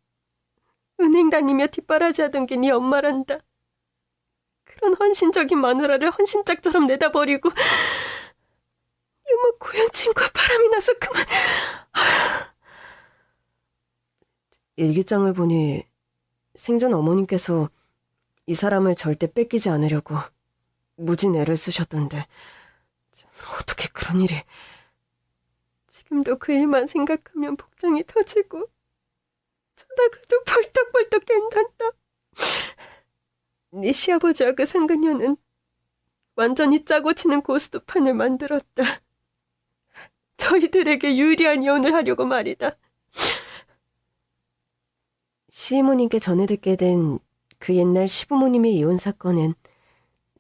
은행 다니며 뒷바라지하던 게 네 엄마란다. 그런 헌신적인 마누라를 헌신짝처럼 내다버리고 이모 고향 친구와 바람이 나서 그만. 일기장을 보니 생전 어머님께서 이 사람을 절대 뺏기지 않으려고 무진 애를 쓰셨던데 어떻게 그런 일이. 지금도 그 일만 생각하면 복장이 터지고 자다가도 벌떡벌떡 깬단다. 네 시아버지와 그 상간녀는 완전히 짜고 치는 고스톱판을 만들었다. 저희들에게 유리한 이혼을 하려고 말이다. 시이모님께 전해 듣게 된 그 옛날 시부모님의 이혼 사건은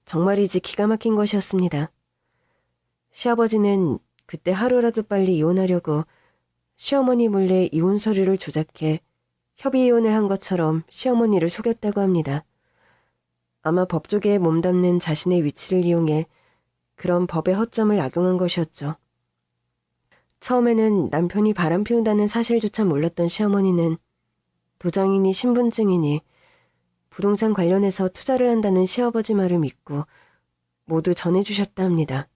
정말이지 기가 막힌 것이었습니다. 시아버지는 그때 하루라도 빨리 이혼하려고 시어머니 몰래 이혼 서류를 조작해 협의 이혼을 한 것처럼 시어머니를 속였다고 합니다. 아마 법조계에 몸담는 자신의 위치를 이용해 그런 법의 허점을 악용한 것이었죠. 처음에는 남편이 바람 피운다는 사실조차 몰랐던 시어머니는 도장이니 신분증이니 부동산 관련해서 투자를 한다는 시아버지 말을 믿고 모두 전해주셨다 합니다.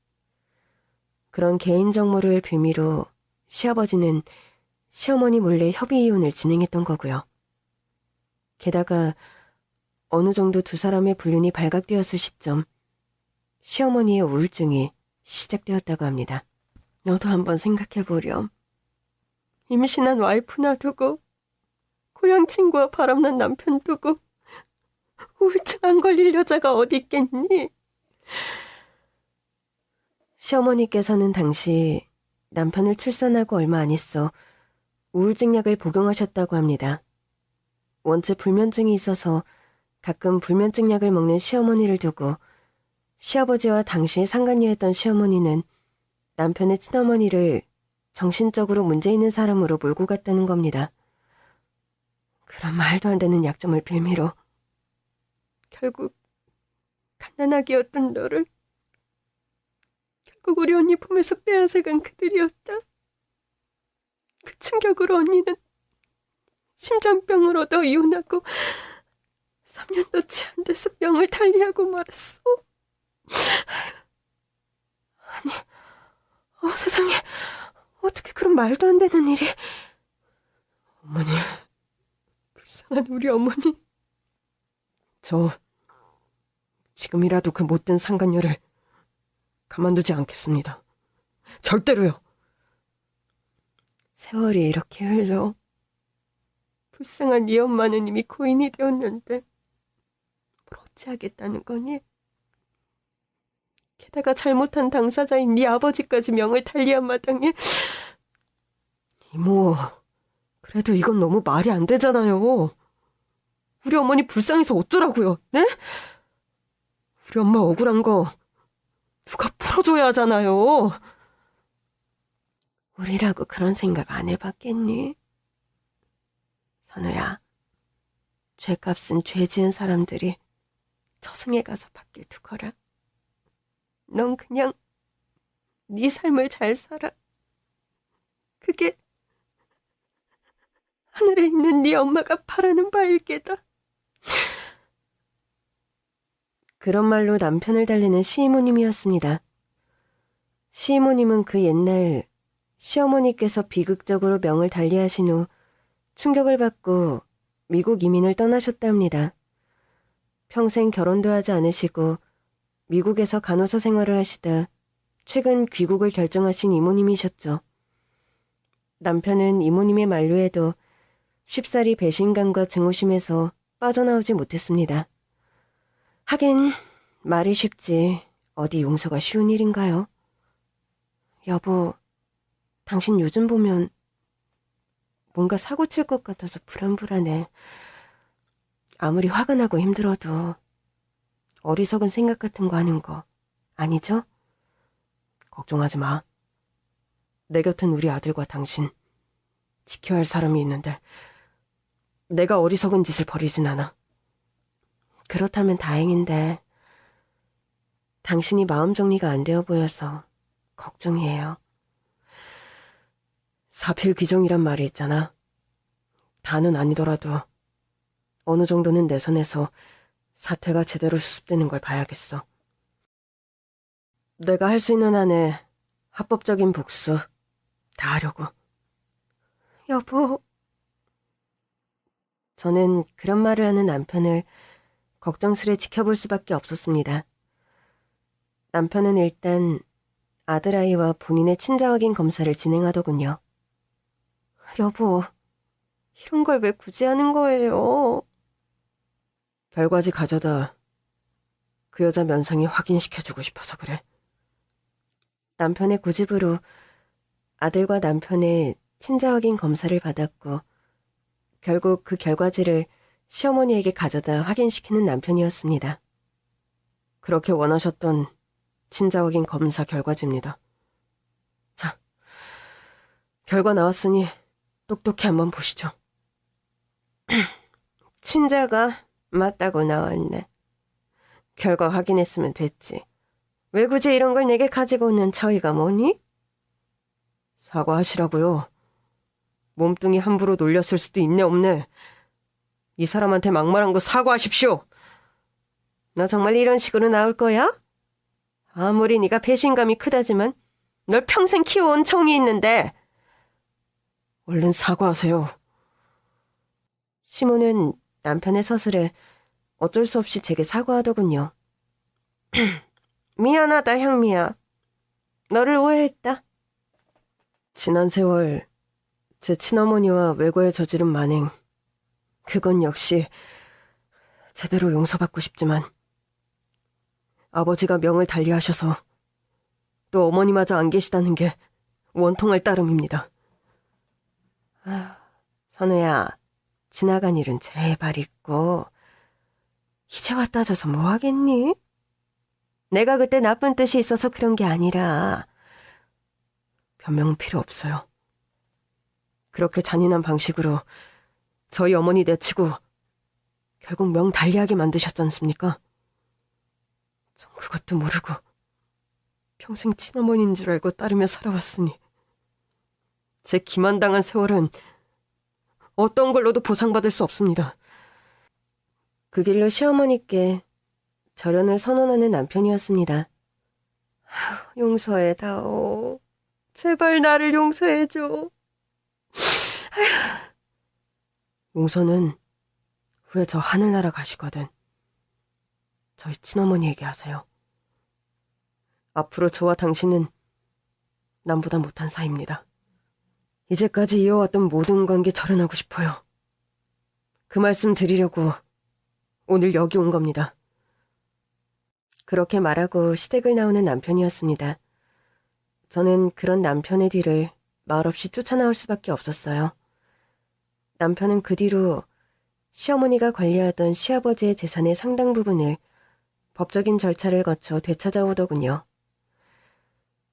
그런 개인 정보를 빌미로 시아버지는 시어머니 몰래 협의 이혼을 진행했던 거고요. 게다가 어느 정도 두 사람의 불륜이 발각되었을 시점 시어머니의 우울증이 시작되었다고 합니다. 너도 한번 생각해보렴. 임신한 와이프 놔두고 고향 친구와 바람난 남편 두고 우울증 안 걸릴 여자가 어디 있겠니? 시어머니께서는 당시 남편을 출산하고 얼마 안 있어 우울증 약을 복용하셨다고 합니다. 원체 불면증이 있어서 가끔 불면증 약을 먹는 시어머니를 두고 시아버지와 당시 상간녀였던 시어머니는 남편의 친어머니를 정신적으로 문제 있는 사람으로 몰고 갔다는 겁니다. 그런 말도 안 되는 약점을 빌미로 결국 갓난아기였던 너를 결국 우리 언니 품에서 빼앗아간 그들이었다. 그 충격으로 언니는 심장병을 얻어 이혼하고 3년도 채 안 돼서 병을 달리하고 말았어. 아니, 세상에, 어떻게 그런 말도 안 되는 일이. 어머니, 불쌍한 우리 어머니. 저 지금이라도 그 못된 상간녀를 가만두지 않겠습니다. 절대로요. 세월이 이렇게 흘러 불쌍한 네 엄마는 이미 고인이 되었는데 뭘 어찌하겠다는 거니? 게다가 잘못한 당사자인 네 아버지까지 명을 달리한 마당에 이모, 그래도 이건 너무 말이 안 되잖아요. 우리 어머니 불쌍해서 어쩌라고요, 네? 우리 엄마 억울한 거 누가 풀어줘야 하잖아요. 우리라고 그런 생각 안 해봤겠니? 선우야, 죄값은 죄 지은 사람들이 저승에 가서 받게 두거라. 넌 그냥 네 삶을 잘 살아. 그게 하늘에 있는 네 엄마가 바라는 바일 게다. 그런 말로 남편을 달래는 시이모님이었습니다. 시이모님은 그 옛날 시어머니께서 비극적으로 명을 달리하신 후 충격을 받고 미국 이민을 떠나셨답니다. 평생 결혼도 하지 않으시고 미국에서 간호사 생활을 하시다 최근 귀국을 결정하신 이모님이셨죠. 남편은 이모님의 만류에도 쉽사리 배신감과 증오심에서 빠져나오지 못했습니다. 하긴 말이 쉽지 어디 용서가 쉬운 일인가요? 여보, 당신 요즘 보면 뭔가 사고 칠 것 같아서 불안불안해. 아무리 화가 나고 힘들어도 어리석은 생각 같은 거 하는 거 아니죠? 걱정하지 마. 내 곁은 우리 아들과 당신 지켜야 할 사람이 있는데 내가 어리석은 짓을 벌이진 않아. 그렇다면 다행인데 당신이 마음 정리가 안 되어 보여서 걱정이에요. 사필귀정이란 말이 있잖아. 다는 아니더라도 어느 정도는 내 손에서 사태가 제대로 수습되는 걸 봐야겠어. 내가 할 수 있는 한에 합법적인 복수 다 하려고. 여보. 저는 그런 말을 하는 남편을 걱정스레 지켜볼 수밖에 없었습니다. 남편은 일단 아들아이와 본인의 친자 확인 검사를 진행하더군요. 여보, 이런 걸 왜 굳이 하는 거예요? 결과지 가져다 그 여자 면상에 확인시켜주고 싶어서 그래. 남편의 고집으로 아들과 남편의 친자 확인 검사를 받았고 결국 그 결과지를 시어머니에게 가져다 확인시키는 남편이었습니다. 그렇게 원하셨던 친자 확인 검사 결과지입니다. 자, 결과 나왔으니 똑똑히 한번 보시죠. 친자가 맞다고 나왔네. 결과 확인했으면 됐지. 왜 굳이 이런 걸 내게 가지고 오는 처이가 뭐니? 사과하시라고요. 몸뚱이 함부로 놀렸을 수도 있네 없네. 이 사람한테 막말한 거 사과하십시오. 너 정말 이런 식으로 나올 거야? 아무리 네가 배신감이 크다지만 널 평생 키워온 정이 있는데. 얼른 사과하세요. 시모는 남편의 서술에 어쩔 수 없이 제게 사과하더군요. 미안하다, 향미야. 너를 오해했다. 지난 세월 제 친어머니와 외고에 저지른 만행, 그건 역시 제대로 용서받고 싶지만 아버지가 명을 달리하셔서 또 어머니마저 안 계시다는 게 원통할 따름입니다. 선우야, 지나간 일은 제발 잊고 이제와 따져서 뭐 하겠니? 내가 그때 나쁜 뜻이 있어서 그런 게 아니라. 변명은 필요 없어요. 그렇게 잔인한 방식으로 저희 어머니 내치고 결국 명 달리하게 만드셨지 않습니까? 전 그것도 모르고 평생 친어머니인 줄 알고 따르며 살아왔으니 제 기만당한 세월은 어떤 걸로도 보상받을 수 없습니다. 그 길로 시어머니께 절연을 선언하는 남편이었습니다. 용서해다오. 제발 나를 용서해줘. 용서는 후에 저 하늘나라 가시거든 저희 친어머니에게 하세요. 앞으로 저와 당신은 남보다 못한 사이입니다. 이제까지 이어왔던 모든 관계 절연하고 싶어요. 그 말씀 드리려고 오늘 여기 온 겁니다. 그렇게 말하고 시댁을 나오는 남편이었습니다. 저는 그런 남편의 뒤를 말없이 쫓아나올 수밖에 없었어요. 남편은 그 뒤로 시어머니가 관리하던 시아버지의 재산의 상당 부분을 법적인 절차를 거쳐 되찾아오더군요.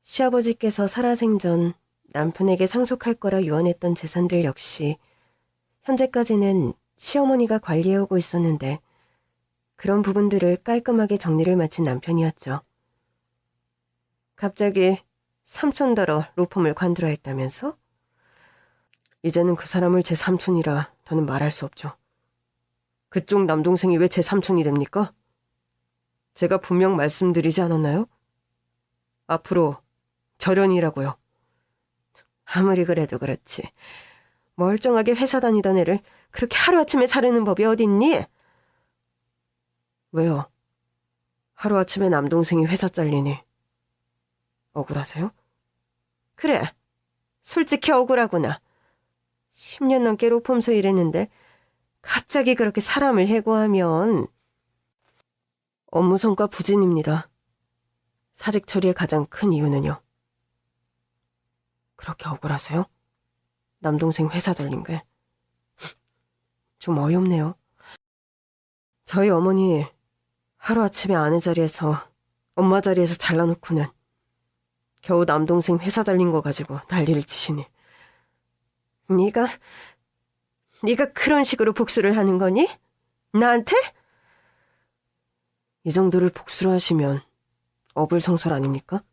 시아버지께서 살아생전 남편에게 상속할 거라 유언했던 재산들 역시 현재까지는 시어머니가 관리해오고 있었는데 그런 부분들을 깔끔하게 정리를 마친 남편이었죠. 갑자기 삼촌더러 로펌을 관두라 했다면서? 이제는 그 사람을 제 삼촌이라 더는 말할 수 없죠. 그쪽 남동생이 왜 제 삼촌이 됩니까? 제가 분명 말씀드리지 않았나요? 앞으로 절연이라고요. 아무리 그래도 그렇지. 멀쩡하게 회사 다니던 애를 그렇게 하루아침에 자르는 법이 어딨니? 왜요? 하루아침에 남동생이 회사 잘리니 억울하세요? 그래, 솔직히 억울하구나. 10년 넘게 로펌서 일했는데 갑자기 그렇게 사람을 해고하면. 업무 성과 부진입니다. 사직 처리의 가장 큰 이유는요. 그렇게 억울하세요? 남동생 회사 잘린 게. 좀 어이없네요. 저희 어머니 하루아침에 아내 자리에서 엄마 자리에서 잘라놓고는 겨우 남동생 회사 잘린 거 가지고 난리를 치시니. 네가 그런 식으로 복수를 하는 거니? 나한테? 이 정도를 복수로 하시면 어불성설 아닙니까?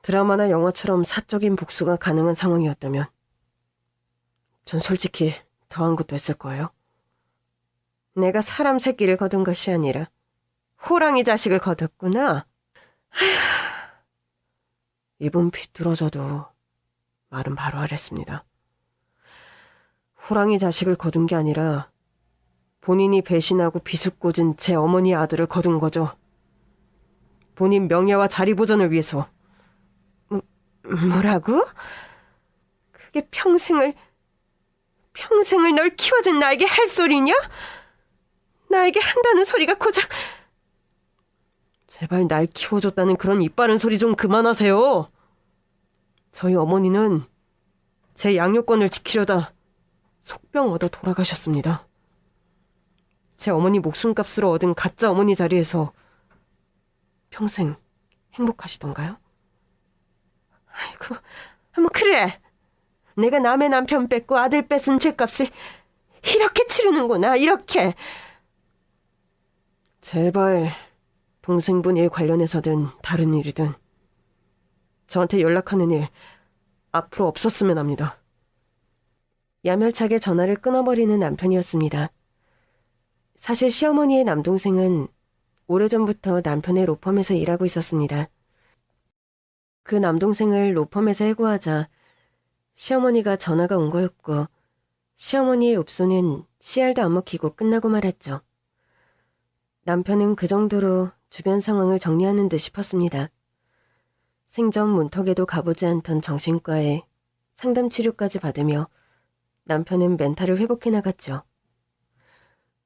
드라마나 영화처럼 사적인 복수가 가능한 상황이었다면 전 솔직히 더한 것도 했을 거예요. 내가 사람 새끼를 거둔 것이 아니라 호랑이 자식을 거뒀구나. 입은 비뚤어져도 말은 바로 하랬습니다. 호랑이 자식을 거둔 게 아니라 본인이 배신하고 비수꽂은 제 어머니 아들을 거둔 거죠. 본인 명예와 자리 보전을 위해서. 뭐라고? 그게 평생을 널 키워준 나에게 할 소리냐? 나에게 한다는 소리가 고작. 제발 날 키워줬다는 그런 이빠른 소리 좀 그만하세요. 저희 어머니는 제 양육권을 지키려다 속병 얻어 돌아가셨습니다. 제 어머니 목숨값으로 얻은 가짜 어머니 자리에서 평생 행복하시던가요? 아이고, 뭐 그래. 내가 남의 남편 뺏고 아들 뺏은 죄값을 이렇게 치르는구나, 이렇게. 제발 동생분 일 관련해서든 다른 일이든 저한테 연락하는 일 앞으로 없었으면 합니다. 야멸차게 전화를 끊어버리는 남편이었습니다. 사실 시어머니의 남동생은 오래전부터 남편의 로펌에서 일하고 있었습니다. 그 남동생을 로펌에서 해고하자 시어머니가 전화가 온 거였고 시어머니의 읍소는 씨알도 안 먹히고 끝나고 말았죠. 남편은 그 정도로 주변 상황을 정리하는 듯 싶었습니다. 생전 문턱에도 가보지 않던 정신과에 상담 치료까지 받으며 남편은 멘탈을 회복해 나갔죠.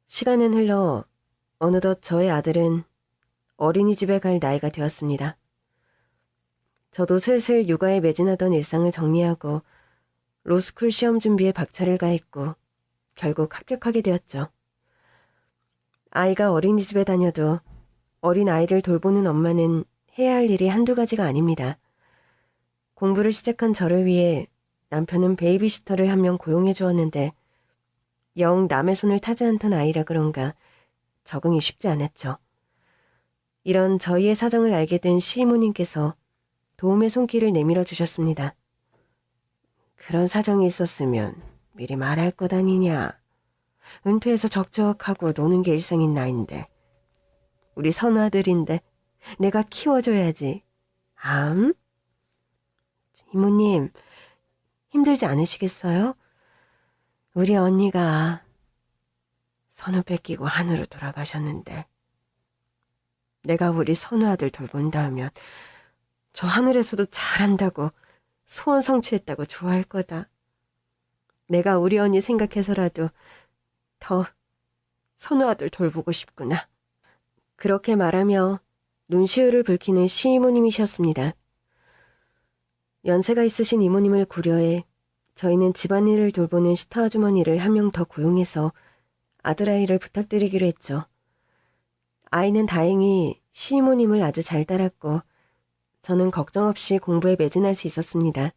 시간은 흘러 어느덧 저의 아들은 어린이집에 갈 나이가 되었습니다. 저도 슬슬 육아에 매진하던 일상을 정리하고 로스쿨 시험 준비에 박차를 가했고 결국 합격하게 되었죠. 아이가 어린이집에 다녀도 어린 아이를 돌보는 엄마는 해야 할 일이 한두 가지가 아닙니다. 공부를 시작한 저를 위해 남편은 베이비시터를 한 명 고용해 주었는데 영 남의 손을 타지 않던 아이라 그런가 적응이 쉽지 않았죠. 이런 저희의 사정을 알게 된 시이모님께서 도움의 손길을 내밀어 주셨습니다. 그런 사정이 있었으면 미리 말할 것 아니냐. 은퇴해서 적적하고 노는 게 일상인 나인데 우리 선아들인데 내가 키워줘야지. 암? 이모님 힘들지 않으시겠어요? 우리 언니가 선우 뺏기고 하늘로 돌아가셨는데 내가 우리 선우 아들 돌본다 하면 저 하늘에서도 잘한다고 소원 성취했다고 좋아할 거다. 내가 우리 언니 생각해서라도 더 선우 아들 돌보고 싶구나. 그렇게 말하며 눈시울을 붉히는 시이모님이셨습니다. 연세가 있으신 이모님을 고려해 저희는 집안일을 돌보는 시터 아주머니를 한 명 더 고용해서 아들아이를 부탁드리기로 했죠. 아이는 다행히 시이모님을 아주 잘 따랐고 저는 걱정 없이 공부에 매진할 수 있었습니다.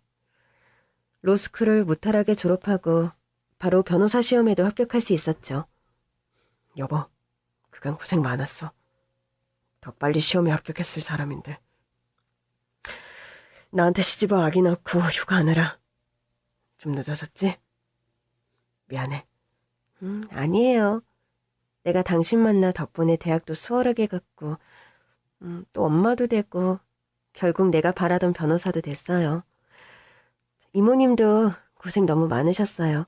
로스쿨을 무탈하게 졸업하고 바로 변호사 시험에도 합격할 수 있었죠. 여보, 그간 고생 많았어. 더 빨리 시험에 합격했을 사람인데. 나한테 시집와 아기 낳고 휴가하느라 좀 늦어졌지? 미안해. 아니에요. 내가 당신 만나 덕분에 대학도 수월하게 갔고 또 엄마도 되고 결국 내가 바라던 변호사도 됐어요. 이모님도 고생 너무 많으셨어요.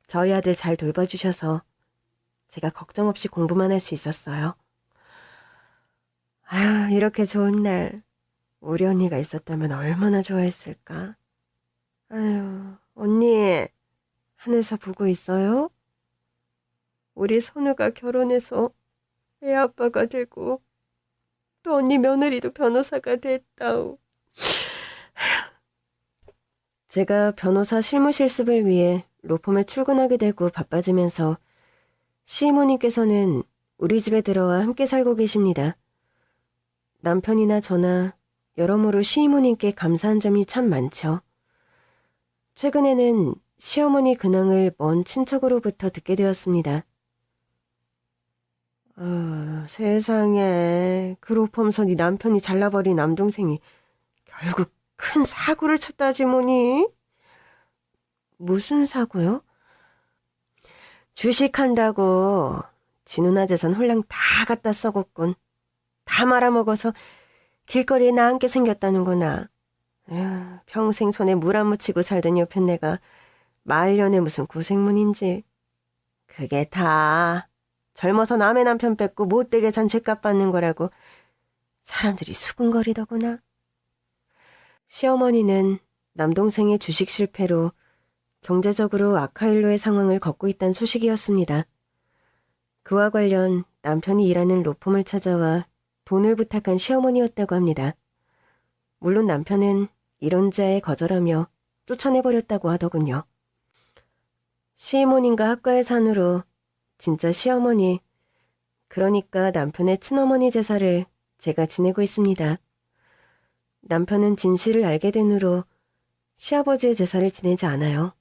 저희 아들 잘 돌봐주셔서 제가 걱정 없이 공부만 할 수 있었어요. 아휴, 이렇게 좋은 날 우리 언니가 있었다면 얼마나 좋아했을까. 아휴, 언니 하늘서 보고 있어요? 우리 선우가 결혼해서 애 아빠가 되고 또 언니 며느리도 변호사가 됐다우. 제가 변호사 실무 실습을 위해 로펌에 출근하게 되고 바빠지면서 시이모님께서는 우리 집에 들어와 함께 살고 계십니다. 남편이나 저나 여러모로 시이모님께 감사한 점이 참 많죠. 최근에는 시어머니 근황을 먼 친척으로부터 듣게 되었습니다. 세상에, 그 로펌서 네 남편이 잘라버린 남동생이 결국 큰 사고를 쳤다지 뭐니? 무슨 사고요? 주식한다고 지 누나 재산 홀랑 다 갖다 썩었군. 다 말아먹어서 길거리에 나앉게 생겼다는구나. 평생 손에 물 안 묻히고 살던 옆에 내가 말년에 무슨 고생문인지. 그게 다 젊어서 남의 남편 뺏고 못되게 잔치값 받는 거라고 사람들이 수군거리더구나. 시어머니는 남동생의 주식 실패로 경제적으로 악화일로의 상황을 겪고 있다는 소식이었습니다. 그와 관련 남편이 일하는 로펌을 찾아와 돈을 부탁한 시어머니였다고 합니다. 물론 남편은 이론자에 거절하며 쫓아내버렸다고 하더군요. 시이모님과 학과의 산으로 진짜 시어머니, 그러니까 남편의 친어머니 제사를 제가 지내고 있습니다. 남편은 진실을 알게 된 후로 시아버지의 제사를 지내지 않아요.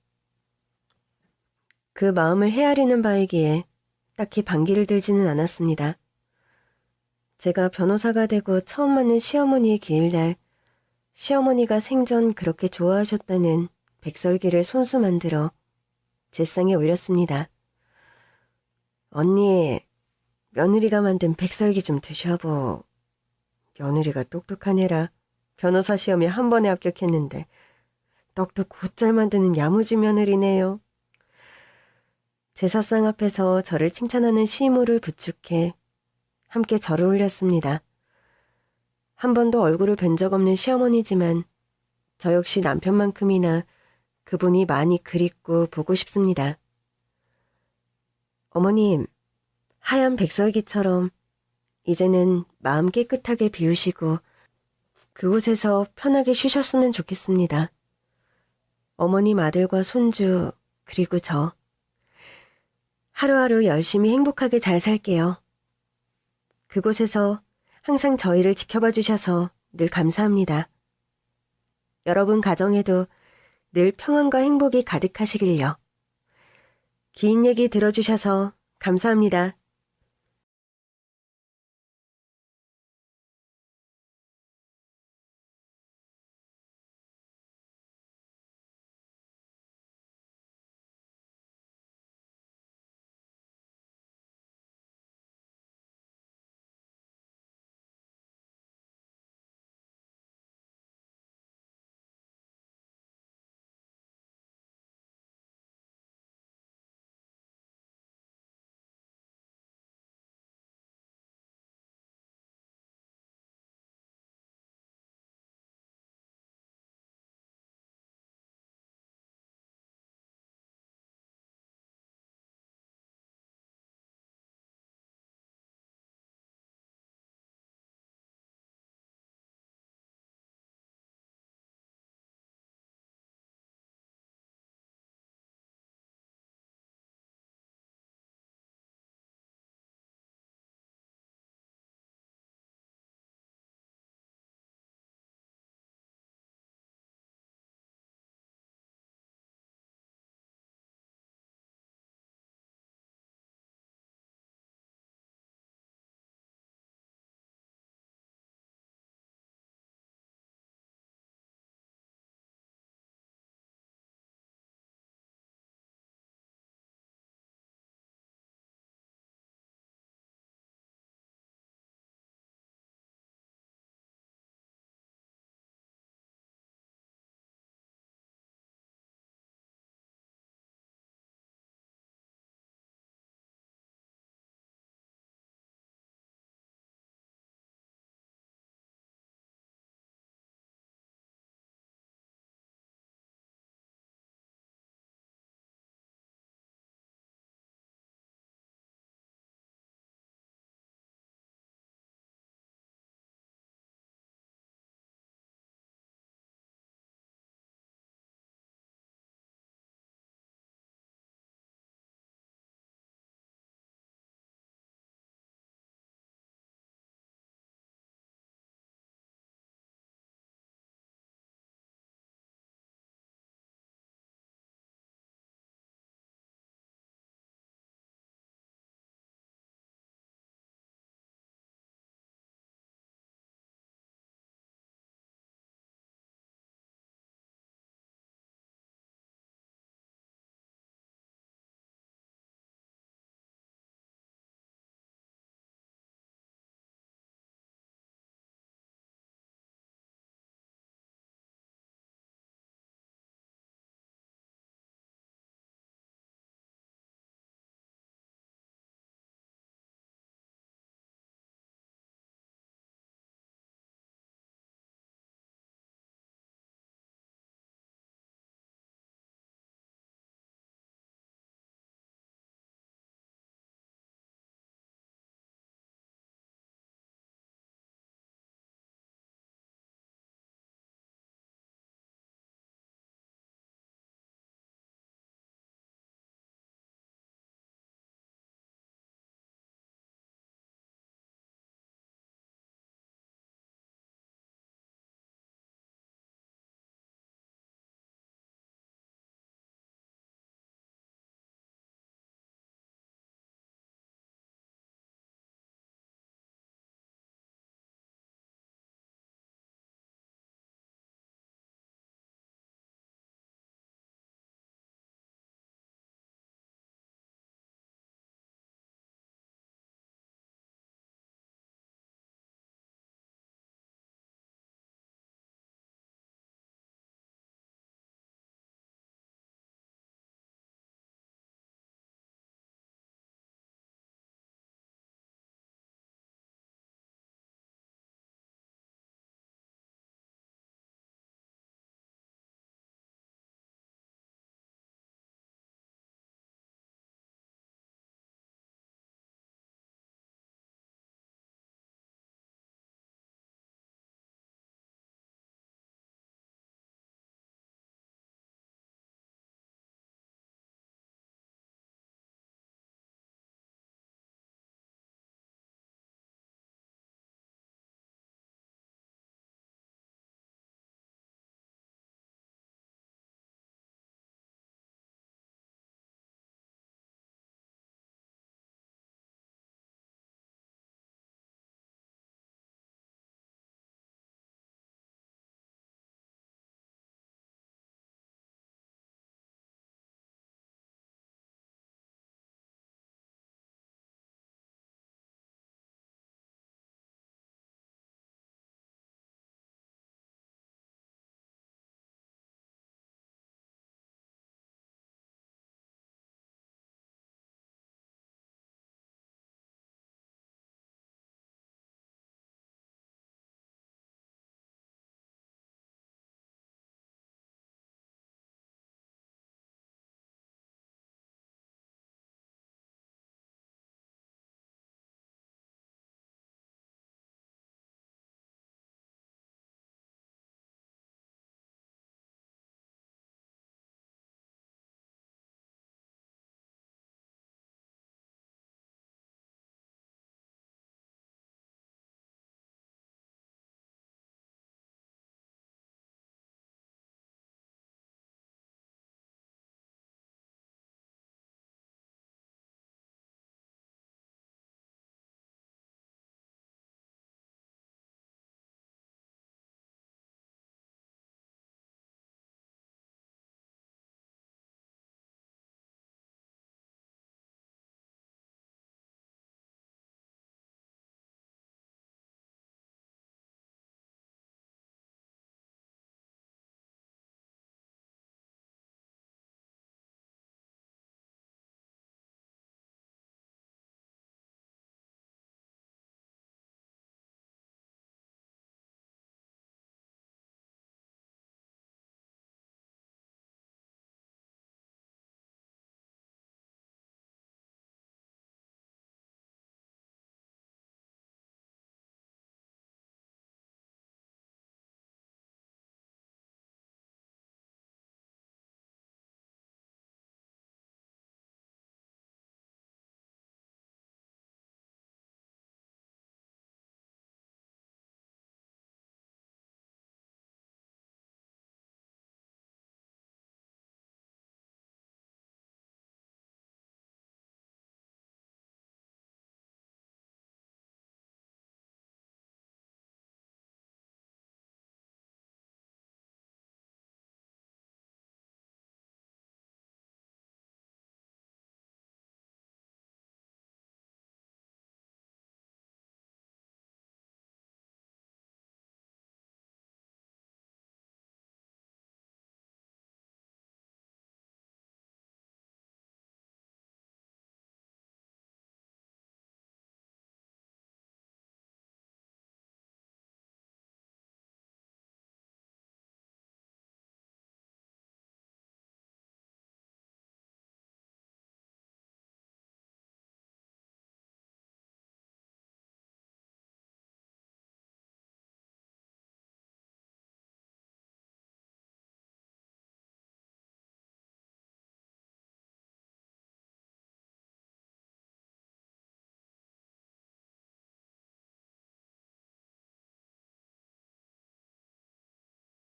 그 마음을 헤아리는 바이기에 딱히 반기를 들지는 않았습니다. 제가 변호사가 되고 처음 맞는 시어머니의 기일날 시어머니가 생전 그렇게 좋아하셨다는 백설기를 손수 만들어 제상에 올렸습니다. 언니, 며느리가 만든 백설기 좀 드셔보. 며느리가 똑똑한 애라 변호사 시험에 한 번에 합격했는데 떡도 곧잘 만드는 야무지 며느리네요. 제사상 앞에서 저를 칭찬하는 시이모를 부축해 함께 절을 올렸습니다. 한 번도 얼굴을 뵌 적 없는 시어머니지만 저 역시 남편만큼이나 그분이 많이 그립고 보고 싶습니다. 어머님, 하얀 백설기처럼 이제는 마음 깨끗하게 비우시고 그곳에서 편하게 쉬셨으면 좋겠습니다. 어머님 아들과 손주, 그리고 저. 하루하루 열심히 행복하게 잘 살게요. 그곳에서 항상 저희를 지켜봐 주셔서 늘 감사합니다. 여러분 가정에도 늘 평안과 행복이 가득하시길요. 긴 얘기 들어주셔서 감사합니다.